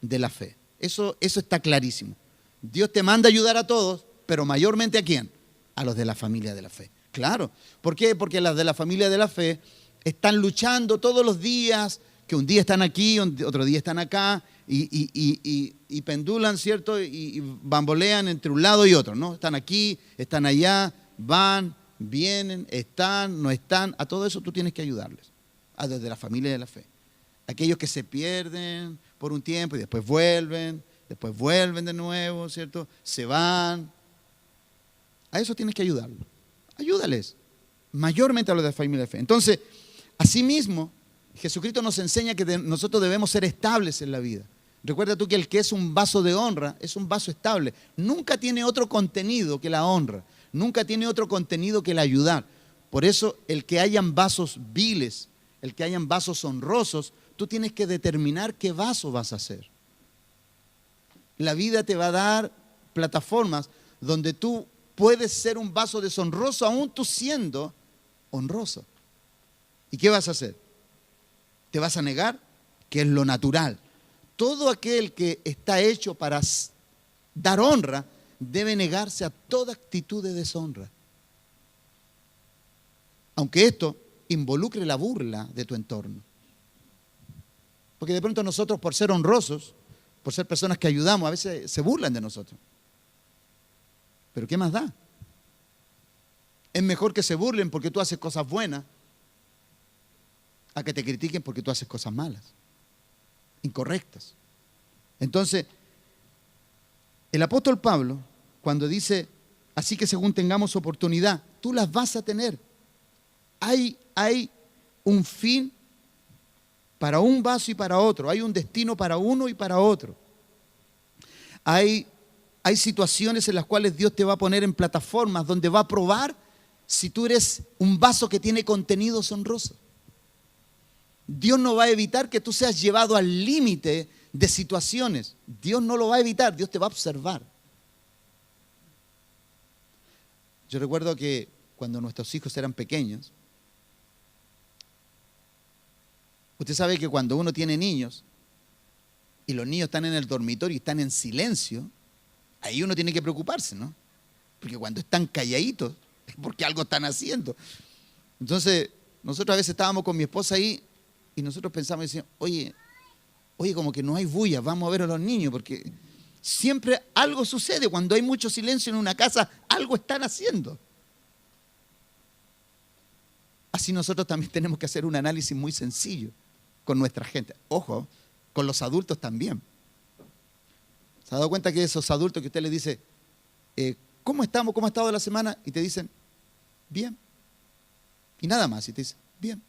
Speaker 1: de la fe. Eso está clarísimo. Dios te manda ayudar a todos, pero mayormente ¿a quién? A los de la familia de la fe. Claro. ¿Por qué? Porque las de la familia de la fe están luchando todos los días, que un día están aquí, otro día están acá, y pendulan, ¿cierto? Y bambolean entre un lado y otro, ¿no? Están aquí, están allá, van, vienen, están, no están. A todo eso tú tienes que ayudarles, a los de la familia de la fe. Aquellos que se pierden por un tiempo y después vuelven de nuevo, ¿cierto? Se van. A eso tienes que ayudarlos. Ayúdales, mayormente a los de la familia de fe. Entonces, asimismo, Jesucristo nos enseña que nosotros debemos ser estables en la vida. Recuerda tú que el que es un vaso de honra es un vaso estable. Nunca tiene otro contenido que la honra. Nunca tiene otro contenido que el ayudar. Por eso, el que hayan vasos viles, el que hayan vasos honrosos, tú tienes que determinar qué vaso vas a hacer. La vida te va a dar plataformas donde tú puedes ser un vaso deshonroso aún tú siendo honroso. ¿Y qué vas a hacer? ¿Te vas a negar? Que es lo natural. Todo aquel que está hecho para dar honra debe negarse a toda actitud de deshonra. Aunque esto involucre la burla de tu entorno. Porque de pronto nosotros, por ser honrosos, por ser personas que ayudamos, a veces se burlan de nosotros. Pero ¿qué más da? Es mejor que se burlen porque tú haces cosas buenas a que te critiquen porque tú haces cosas malas, incorrectas. Entonces, el apóstol Pablo, cuando dice, así que según tengamos oportunidad, tú las vas a tener. Hay un fin para un vaso y para otro. Hay un destino para uno y para otro. Hay situaciones en las cuales Dios te va a poner en plataformas donde va a probar si tú eres un vaso que tiene contenidos honrosos. Dios no va a evitar que tú seas llevado al límite de situaciones. Dios no lo va a evitar, Dios te va a observar. Yo recuerdo que cuando nuestros hijos eran pequeños, usted sabe que cuando uno tiene niños y los niños están en el dormitorio y están en silencio, ahí uno tiene que preocuparse, ¿no? Porque cuando están calladitos es porque algo están haciendo. Entonces, nosotros a veces estábamos con mi esposa ahí y nosotros pensamos y decíamos, oye, como que no hay bulla, vamos a ver a los niños, porque siempre algo sucede. Cuando hay mucho silencio en una casa, algo están haciendo. Así nosotros también tenemos que hacer un análisis muy sencillo con nuestra gente. Ojo, con los adultos también. ¿Se ha dado cuenta que esos adultos que usted les dice, ¿cómo estamos? ¿Cómo ha estado la semana? Y te dicen, bien. Y nada más, y te dicen, bien.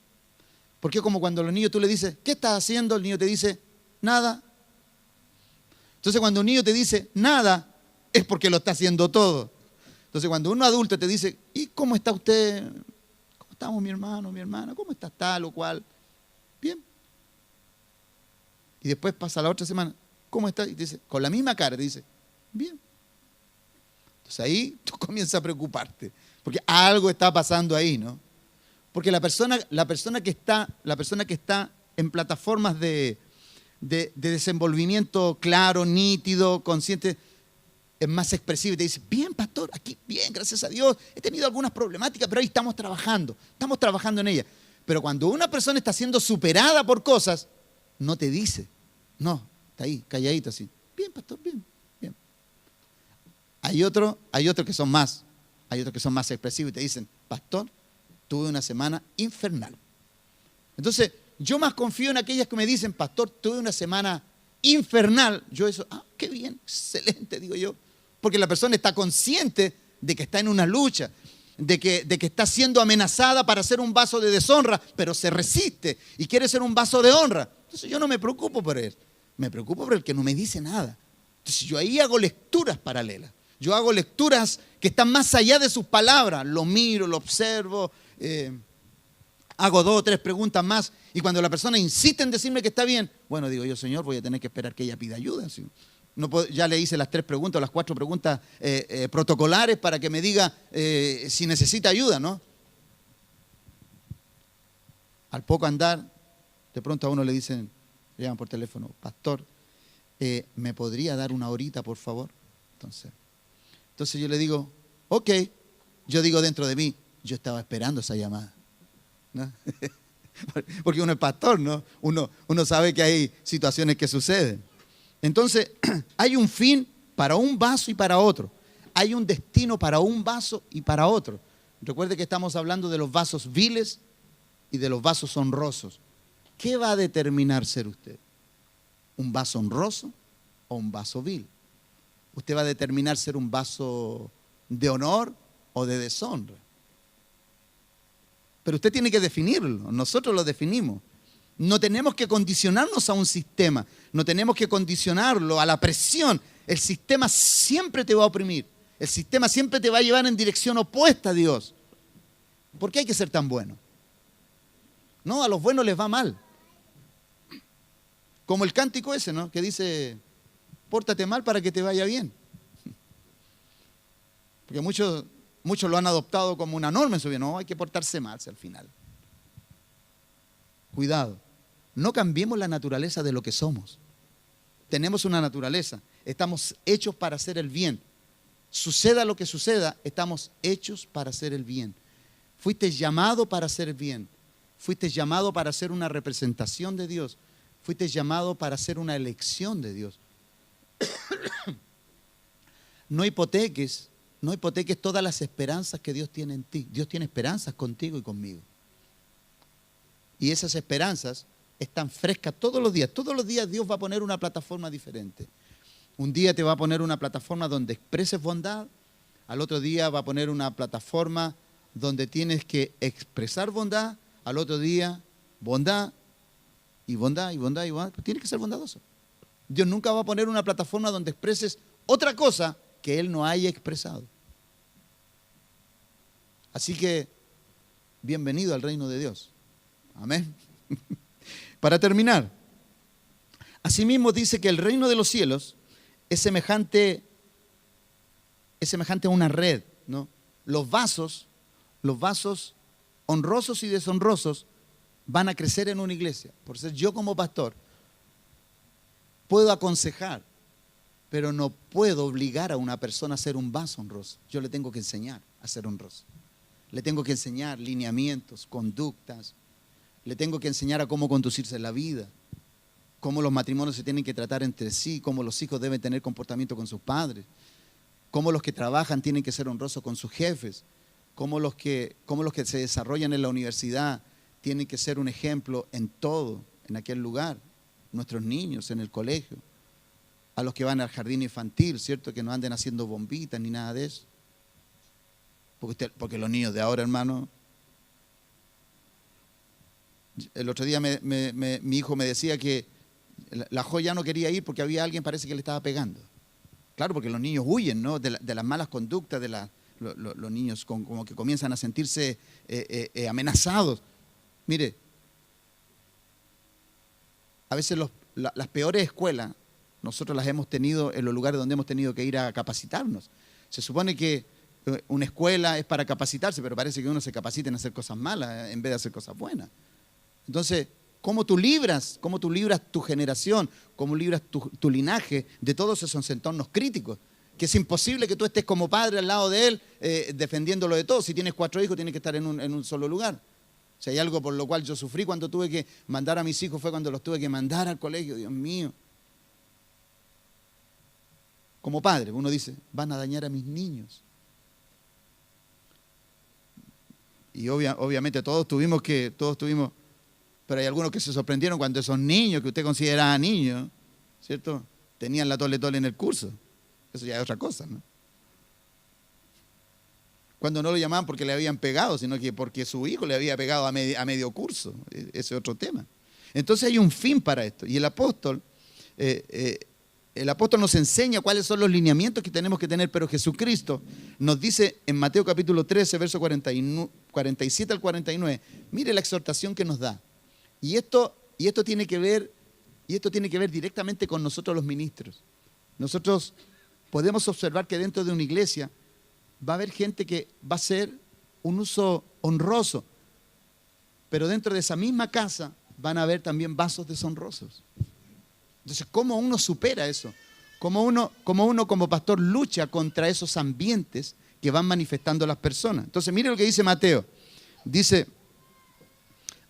Speaker 1: Porque es como cuando a los niños tú le dices, ¿qué estás haciendo? El niño te dice, nada. Entonces cuando un niño te dice, nada, es porque lo está haciendo todo. Entonces cuando un adulto te dice, ¿y cómo está usted? ¿Cómo estamos mi hermano, mi hermana? ¿Cómo está tal o cual? Bien. Y después pasa la otra semana, ¿cómo está? Y te dice, con la misma cara, te dice, bien. Entonces ahí tú comienzas a preocuparte, porque algo está pasando ahí, ¿no? Porque la persona que está en plataformas de desenvolvimiento claro, nítido, consciente, es más expresivo y te dice, bien, pastor, aquí bien, gracias a Dios, he tenido algunas problemáticas, pero ahí estamos trabajando en ellas. Pero cuando una persona está siendo superada por cosas, no te dice, no, está ahí, calladito así, bien, pastor, bien, bien. Hay otros que son más expresivos y te dicen, pastor, tuve una semana infernal. Entonces, yo más confío en aquellas que me dicen, pastor, tuve una semana infernal. Yo eso, qué bien, excelente, digo yo. Porque la persona está consciente de que está en una lucha, de que está siendo amenazada para ser un vaso de deshonra, pero se resiste y quiere ser un vaso de honra. Entonces yo no me preocupo por él, me preocupo por el que no me dice nada. Entonces yo ahí hago lecturas paralelas. Yo hago lecturas que están más allá de sus palabras. Lo miro, lo observo, hago 2 o 3 preguntas más. Y cuando la persona insiste en decirme que está bien, bueno, digo yo, Señor, voy a tener que esperar que ella pida ayuda. ¿Sí? No puedo, ya le hice las 3 preguntas, las 4 preguntas protocolares para que me diga si necesita ayuda, ¿no? Al poco andar, de pronto a uno le dicen, le llaman por teléfono, pastor, ¿me podría dar una horita, por favor? Entonces yo le digo, ok. Yo digo dentro de mí, yo estaba esperando esa llamada, ¿no? Porque uno es pastor, ¿no? Uno sabe que hay situaciones que suceden. Entonces, hay un fin para un vaso y para otro. Hay un destino para un vaso y para otro. Recuerde que estamos hablando de los vasos viles y de los vasos honrosos. ¿Qué va a determinar ser usted? ¿Un vaso honroso o un vaso vil? Usted va a determinar ser un vaso de honor o de deshonra. Pero usted tiene que definirlo, nosotros lo definimos. No tenemos que condicionarnos a un sistema, no tenemos que condicionarlo a la presión. El sistema siempre te va a oprimir, el sistema siempre te va a llevar en dirección opuesta a Dios. ¿Por qué hay que ser tan bueno? No, a los buenos les va mal. Como el cántico ese, ¿no? Que dice, pórtate mal para que te vaya bien. Porque muchos lo han adoptado como una norma en su vida. No, hay que portarse mal al final. Cuidado, no cambiemos la naturaleza de lo que somos. Tenemos una naturaleza, estamos hechos para hacer el bien. Suceda lo que suceda, estamos hechos para hacer el bien. Fuiste llamado para hacer el bien. Fuiste llamado para ser una representación de Dios. Fuiste llamado para ser una elección de Dios. No hipoteques todas las esperanzas que Dios tiene en ti. Dios tiene esperanzas contigo y conmigo. Y esas esperanzas están frescas todos los días. Todos los días Dios va a poner una plataforma diferente. Un día te va a poner una plataforma donde expreses bondad. Al otro día va a poner una plataforma donde tienes que expresar bondad. Al otro día, bondad y bondad y bondad y bondad. Tienes que ser bondadoso. Dios nunca va a poner una plataforma donde expreses otra cosa que Él no haya expresado. Así que, bienvenido al reino de Dios. Amén. Para terminar, asimismo dice que el reino de los cielos es semejante a una red, ¿no? Los vasos honrosos y deshonrosos van a crecer en una iglesia. Por ser yo como pastor, puedo aconsejar, pero no puedo obligar a una persona a ser un vaso honroso. Yo le tengo que enseñar a ser honroso. Le tengo que enseñar lineamientos, conductas. Le tengo que enseñar a cómo conducirse en la vida, cómo los matrimonios se tienen que tratar entre sí, cómo los hijos deben tener comportamiento con sus padres, cómo los que trabajan tienen que ser honrosos con sus jefes, cómo los que se desarrollan en la universidad tienen que ser un ejemplo en todo, en aquel lugar. Nuestros niños en el colegio, a los que van al jardín infantil, ¿cierto? Que no anden haciendo bombitas ni nada de eso. Porque los niños de ahora, hermano, El otro día mi hijo me decía que la Jo ya no quería ir porque había alguien, parece que le estaba pegando. Claro, porque los niños huyen, ¿no?, de las malas conductas, los niños como que comienzan a sentirse amenazados. Mire, a veces las peores escuelas nosotros las hemos tenido en los lugares donde hemos tenido que ir a capacitarnos. Se supone que una escuela es para capacitarse, pero parece que uno se capacita en hacer cosas malas en vez de hacer cosas buenas. Entonces, ¿cómo tú libras tu generación, cómo libras tu linaje de todos esos entornos críticos? Que es imposible que tú estés como padre al lado de él defendiéndolo de todo. Si tienes 4 hijos, tienes que estar en un solo lugar. Si hay algo por lo cual yo sufrí cuando tuve que mandar a mis hijos, fue cuando los tuve que mandar al colegio. Dios mío. Como padre, uno dice, van a dañar a mis niños. Y obviamente todos tuvimos, pero hay algunos que se sorprendieron cuando esos niños que usted consideraba niños, ¿cierto?, tenían la tole en el curso. Eso ya es otra cosa, ¿no? Cuando no lo llamaban porque le habían pegado, sino que porque su hijo le había pegado a medio curso. Ese es otro tema. Entonces hay un fin para esto. Y el apóstol nos enseña cuáles son los lineamientos que tenemos que tener, pero Jesucristo nos dice en Mateo capítulo 13, verso 47 al 49, mire la exhortación que nos da. Y esto tiene que ver directamente con nosotros los ministros. Nosotros podemos observar que dentro de una iglesia va a haber gente que va a hacer un uso honroso, pero dentro de esa misma casa van a haber también vasos deshonrosos. Entonces, ¿cómo uno supera eso? ¿Cómo uno como pastor lucha contra esos ambientes que van manifestando las personas? Entonces, mire lo que dice Mateo. Dice,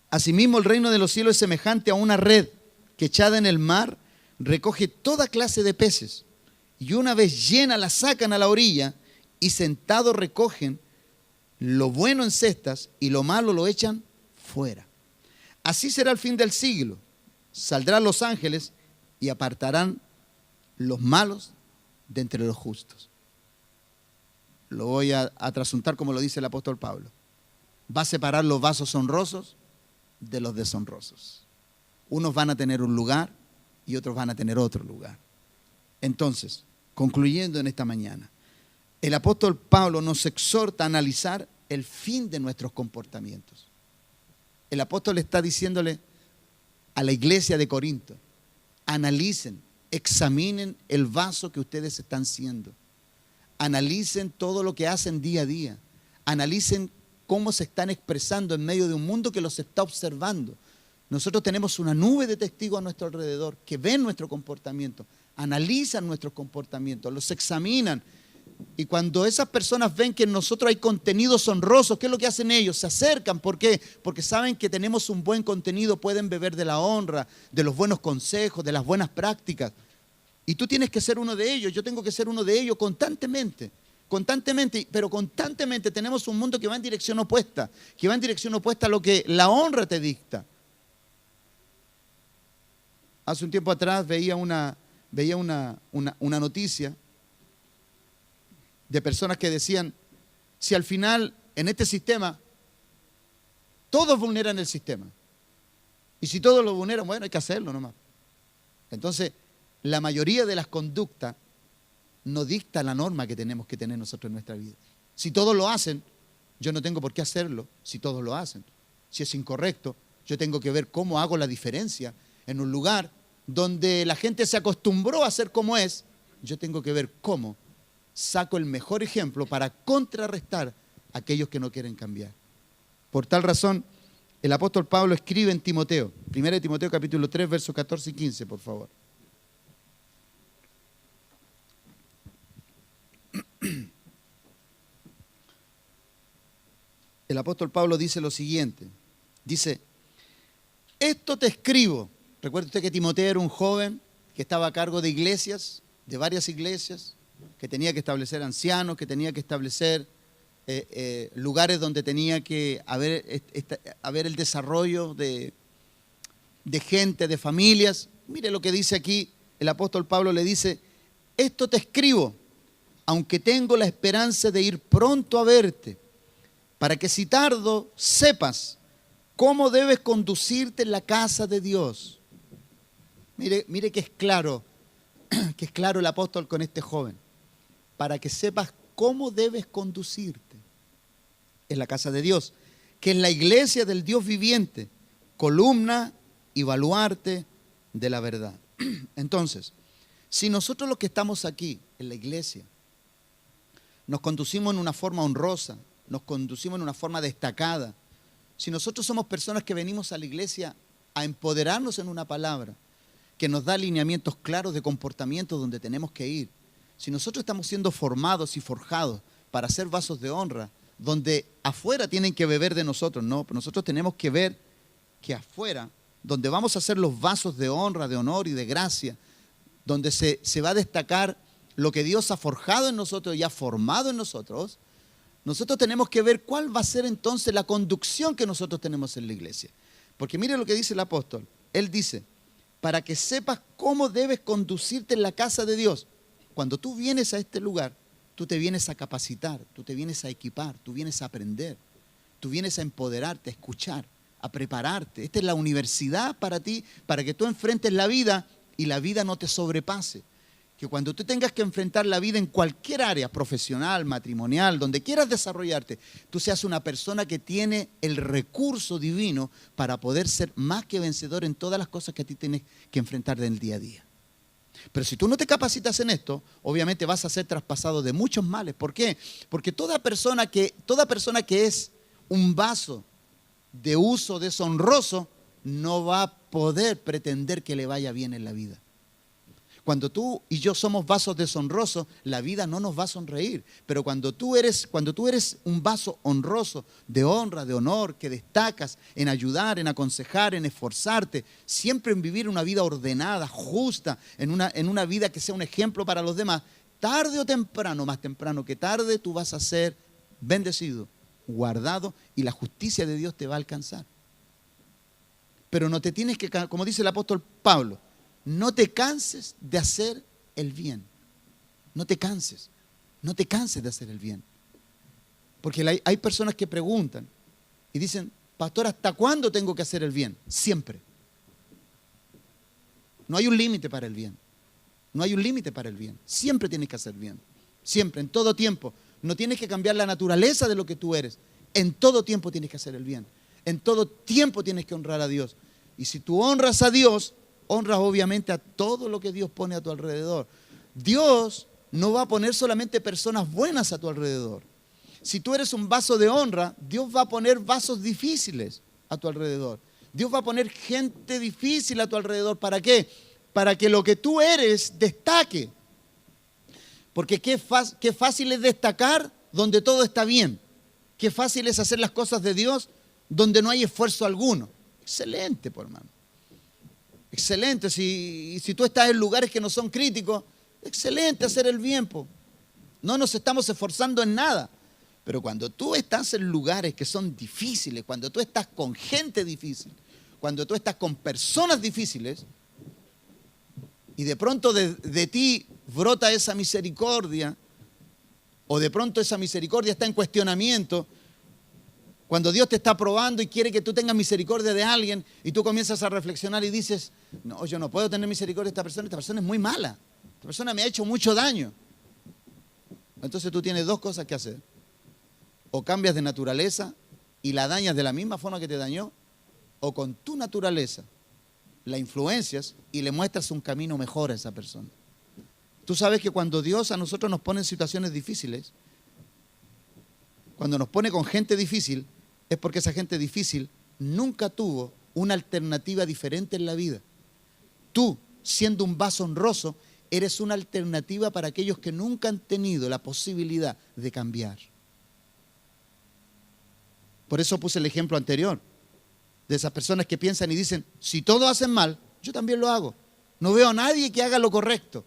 Speaker 1: asimismo el reino de los cielos es semejante a una red que echada en el mar recoge toda clase de peces. Y una vez llena la sacan a la orilla y sentados recogen lo bueno en cestas y lo malo lo echan fuera. Así será el fin del siglo. Saldrán los ángeles y apartarán los malos de entre los justos. Lo voy a trasuntar como lo dice el apóstol Pablo. Va a separar los vasos honrosos de los deshonrosos. Unos van a tener un lugar y otros van a tener otro lugar. Entonces, concluyendo en esta mañana, el apóstol Pablo nos exhorta a analizar el fin de nuestros comportamientos. El apóstol está diciéndole a la iglesia de Corinto, analicen, examinen el vaso que ustedes están siendo. Analicen todo lo que hacen día a día. Analicen cómo se están expresando en medio de un mundo que los está observando. Nosotros tenemos una nube de testigos a nuestro alrededor que ven nuestro comportamiento, analizan nuestros comportamientos, los examinan. Y cuando esas personas ven que en nosotros hay contenidos honrosos, ¿qué es lo que hacen ellos? Se acercan. ¿Por qué? Porque saben que tenemos un buen contenido, pueden beber de la honra, de los buenos consejos, de las buenas prácticas. Y tú tienes que ser uno de ellos, yo tengo que ser uno de ellos constantemente, pero constantemente tenemos un mundo que va en dirección opuesta, a lo que la honra te dicta. Hace un tiempo atrás veía una noticia de personas que decían, si al final en este sistema todos vulneran el sistema, y si todos lo vulneran, bueno, hay que hacerlo nomás. Entonces, la mayoría de las conductas no dicta la norma que tenemos que tener nosotros en nuestra vida. Si todos lo hacen, yo no tengo por qué hacerlo si todos lo hacen. Si es incorrecto, yo tengo que ver cómo hago la diferencia en un lugar donde la gente se acostumbró a ser como es. Yo tengo que ver cómo saco el mejor ejemplo para contrarrestar a aquellos que no quieren cambiar. Por tal razón, el apóstol Pablo escribe en Timoteo, 1 Timoteo capítulo 3, versos 14 y 15, por favor. El apóstol Pablo dice lo siguiente, dice, esto te escribo. Recuerda usted que Timoteo era un joven que estaba a cargo de iglesias, de varias iglesias, que tenía que establecer ancianos, que tenía que establecer lugares donde tenía que haber el desarrollo de gente, de familias. Mire lo que dice aquí, el apóstol Pablo le dice, esto te escribo, aunque tengo la esperanza de ir pronto a verte, para que si tardo sepas cómo debes conducirte en la casa de Dios. Mire que es claro el apóstol con este joven, para que sepas cómo debes conducirte en la casa de Dios, que es la iglesia del Dios viviente, columna y baluarte de la verdad. Entonces, si nosotros los que estamos aquí en la iglesia nos conducimos en una forma honrosa, nos conducimos en una forma destacada, si nosotros somos personas que venimos a la iglesia a empoderarnos en una palabra que nos da alineamientos claros de comportamiento donde tenemos que ir, si nosotros estamos siendo formados y forjados para ser vasos de honra, donde afuera tienen que beber de nosotros, no, nosotros tenemos que ver que afuera, donde vamos a ser los vasos de honra, de honor y de gracia, donde se va a destacar lo que Dios ha forjado en nosotros y ha formado en nosotros, nosotros tenemos que ver cuál va a ser entonces la conducción que nosotros tenemos en la iglesia. Porque mire lo que dice el apóstol. Él dice, para que sepas cómo debes conducirte en la casa de Dios. Cuando tú vienes a este lugar, tú te vienes a capacitar, tú te vienes a equipar, tú vienes a aprender, tú vienes a empoderarte, a escuchar, a prepararte. Esta es la universidad para ti, para que tú enfrentes la vida y la vida no te sobrepase. Que cuando tú tengas que enfrentar la vida en cualquier área, profesional, matrimonial, donde quieras desarrollarte, tú seas una persona que tiene el recurso divino para poder ser más que vencedor en todas las cosas que a ti tienes que enfrentar en el día a día. Pero si tú no te capacitas en esto, obviamente vas a ser traspasado de muchos males. ¿Por qué? Porque toda persona que es un vaso de uso deshonroso no va a poder pretender que le vaya bien en la vida. Cuando tú y yo somos vasos deshonrosos, la vida no nos va a sonreír. Pero cuando tú eres un vaso honroso, de honra, de honor, que destacas en ayudar, en aconsejar, en esforzarte, siempre en vivir una vida ordenada, justa, en una vida que sea un ejemplo para los demás, tarde o temprano, más temprano que tarde, tú vas a ser bendecido, guardado y la justicia de Dios te va a alcanzar. Pero no te tienes que, como dice el apóstol Pablo, no te canses de hacer el bien. No te canses de hacer el bien. Porque hay personas que preguntan y dicen, pastor, ¿hasta cuándo tengo que hacer el bien? Siempre. No hay un límite para el bien. No hay un límite para el bien. Siempre tienes que hacer bien. Siempre, en todo tiempo. No tienes que cambiar la naturaleza de lo que tú eres. En todo tiempo tienes que hacer el bien. En todo tiempo tienes que honrar a Dios. Y si tú honras a Dios, honras obviamente a todo lo que Dios pone a tu alrededor. Dios no va a poner solamente personas buenas a tu alrededor. Si tú eres un vaso de honra, Dios va a poner vasos difíciles a tu alrededor. Dios va a poner gente difícil a tu alrededor. ¿Para qué? Para que lo que tú eres destaque. Porque qué fácil es destacar donde todo está bien. Qué fácil es hacer las cosas de Dios donde no hay esfuerzo alguno. Excelente, por hermano. Excelente, si tú estás en lugares que no son críticos, excelente hacer el bien, po. No nos estamos esforzando en nada. Pero cuando tú estás en lugares que son difíciles, cuando tú estás con gente difícil, cuando tú estás con personas difíciles, y de pronto de ti brota esa misericordia, o de pronto esa misericordia está en cuestionamiento, cuando Dios te está probando y quiere que tú tengas misericordia de alguien y tú comienzas a reflexionar y dices, no, yo no puedo tener misericordia de esta persona es muy mala, esta persona me ha hecho mucho daño. Entonces tú tienes dos cosas que hacer. O cambias de naturaleza y la dañas de la misma forma que te dañó, o con tu naturaleza la influencias y le muestras un camino mejor a esa persona. Tú sabes que cuando Dios a nosotros nos pone en situaciones difíciles, cuando nos pone con gente difícil, es porque esa gente difícil nunca tuvo una alternativa diferente en la vida. Tú, siendo un vaso honroso, eres una alternativa para aquellos que nunca han tenido la posibilidad de cambiar. Por eso puse el ejemplo anterior, de esas personas que piensan y dicen, si todos hacen mal, yo también lo hago. No veo a nadie que haga lo correcto.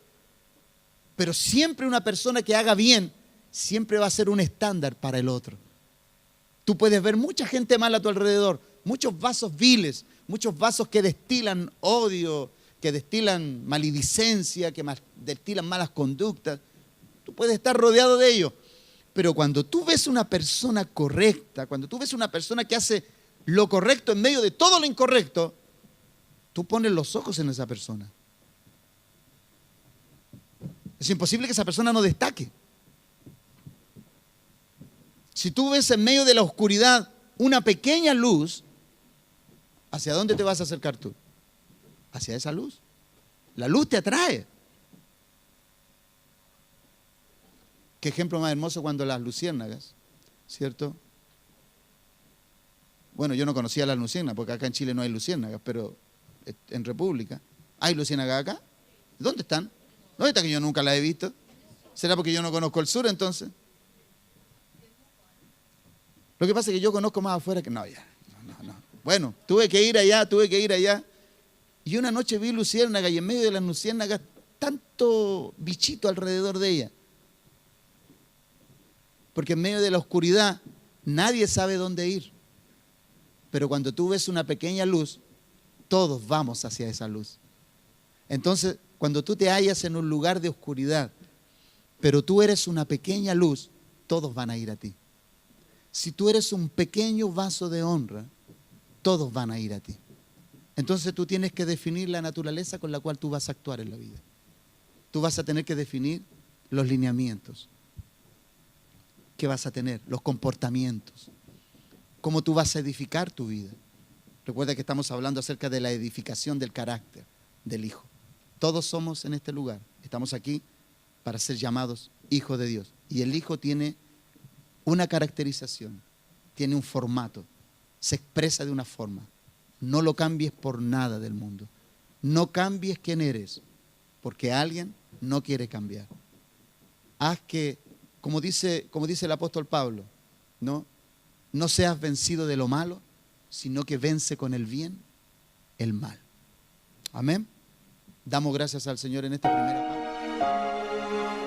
Speaker 1: Pero siempre una persona que haga bien, siempre va a ser un estándar para el otro. Tú puedes ver mucha gente mala a tu alrededor, muchos vasos viles, muchos vasos que destilan odio, que destilan maledicencia, que destilan malas conductas. Tú puedes estar rodeado de ellos. Pero cuando tú ves una persona correcta, cuando tú ves una persona que hace lo correcto en medio de todo lo incorrecto, tú pones los ojos en esa persona. Es imposible que esa persona no destaque. Si tú ves en medio de la oscuridad una pequeña luz, ¿hacia dónde te vas a acercar tú? Hacia esa luz. La luz te atrae. Qué ejemplo más hermoso cuando las luciérnagas, ¿cierto? Bueno, yo no conocía las luciérnagas, porque acá en Chile no hay luciérnagas, pero en República. ¿Hay luciérnagas acá? ¿Dónde están? ¿Dónde está que yo nunca las he visto? ¿Será porque yo no conozco el sur entonces? Lo que pasa es que yo conozco más afuera que... No, ya. No. Bueno, tuve que ir allá. Y una noche vi luciérnagas y en medio de las luciérnagas tanto bichito alrededor de ella. Porque en medio de la oscuridad nadie sabe dónde ir. Pero cuando tú ves una pequeña luz, todos vamos hacia esa luz. Entonces, cuando tú te hallas en un lugar de oscuridad, pero tú eres una pequeña luz, todos van a ir a ti. Si tú eres un pequeño vaso de honra, todos van a ir a ti. Entonces tú tienes que definir la naturaleza con la cual tú vas a actuar en la vida. Tú vas a tener que definir los lineamientos que vas a tener, los comportamientos, cómo tú vas a edificar tu vida. Recuerda que estamos hablando acerca de la edificación del carácter del Hijo. Todos somos en este lugar, estamos aquí para ser llamados hijos de Dios. Y el Hijo tiene una caracterización, tiene un formato, se expresa de una forma. No lo cambies por nada del mundo. No cambies quién eres, porque alguien no quiere cambiar. Haz que, como dice el apóstol Pablo, no seas vencido de lo malo, sino que vence con el bien el mal. Amén. Damos gracias al Señor en esta primera parte.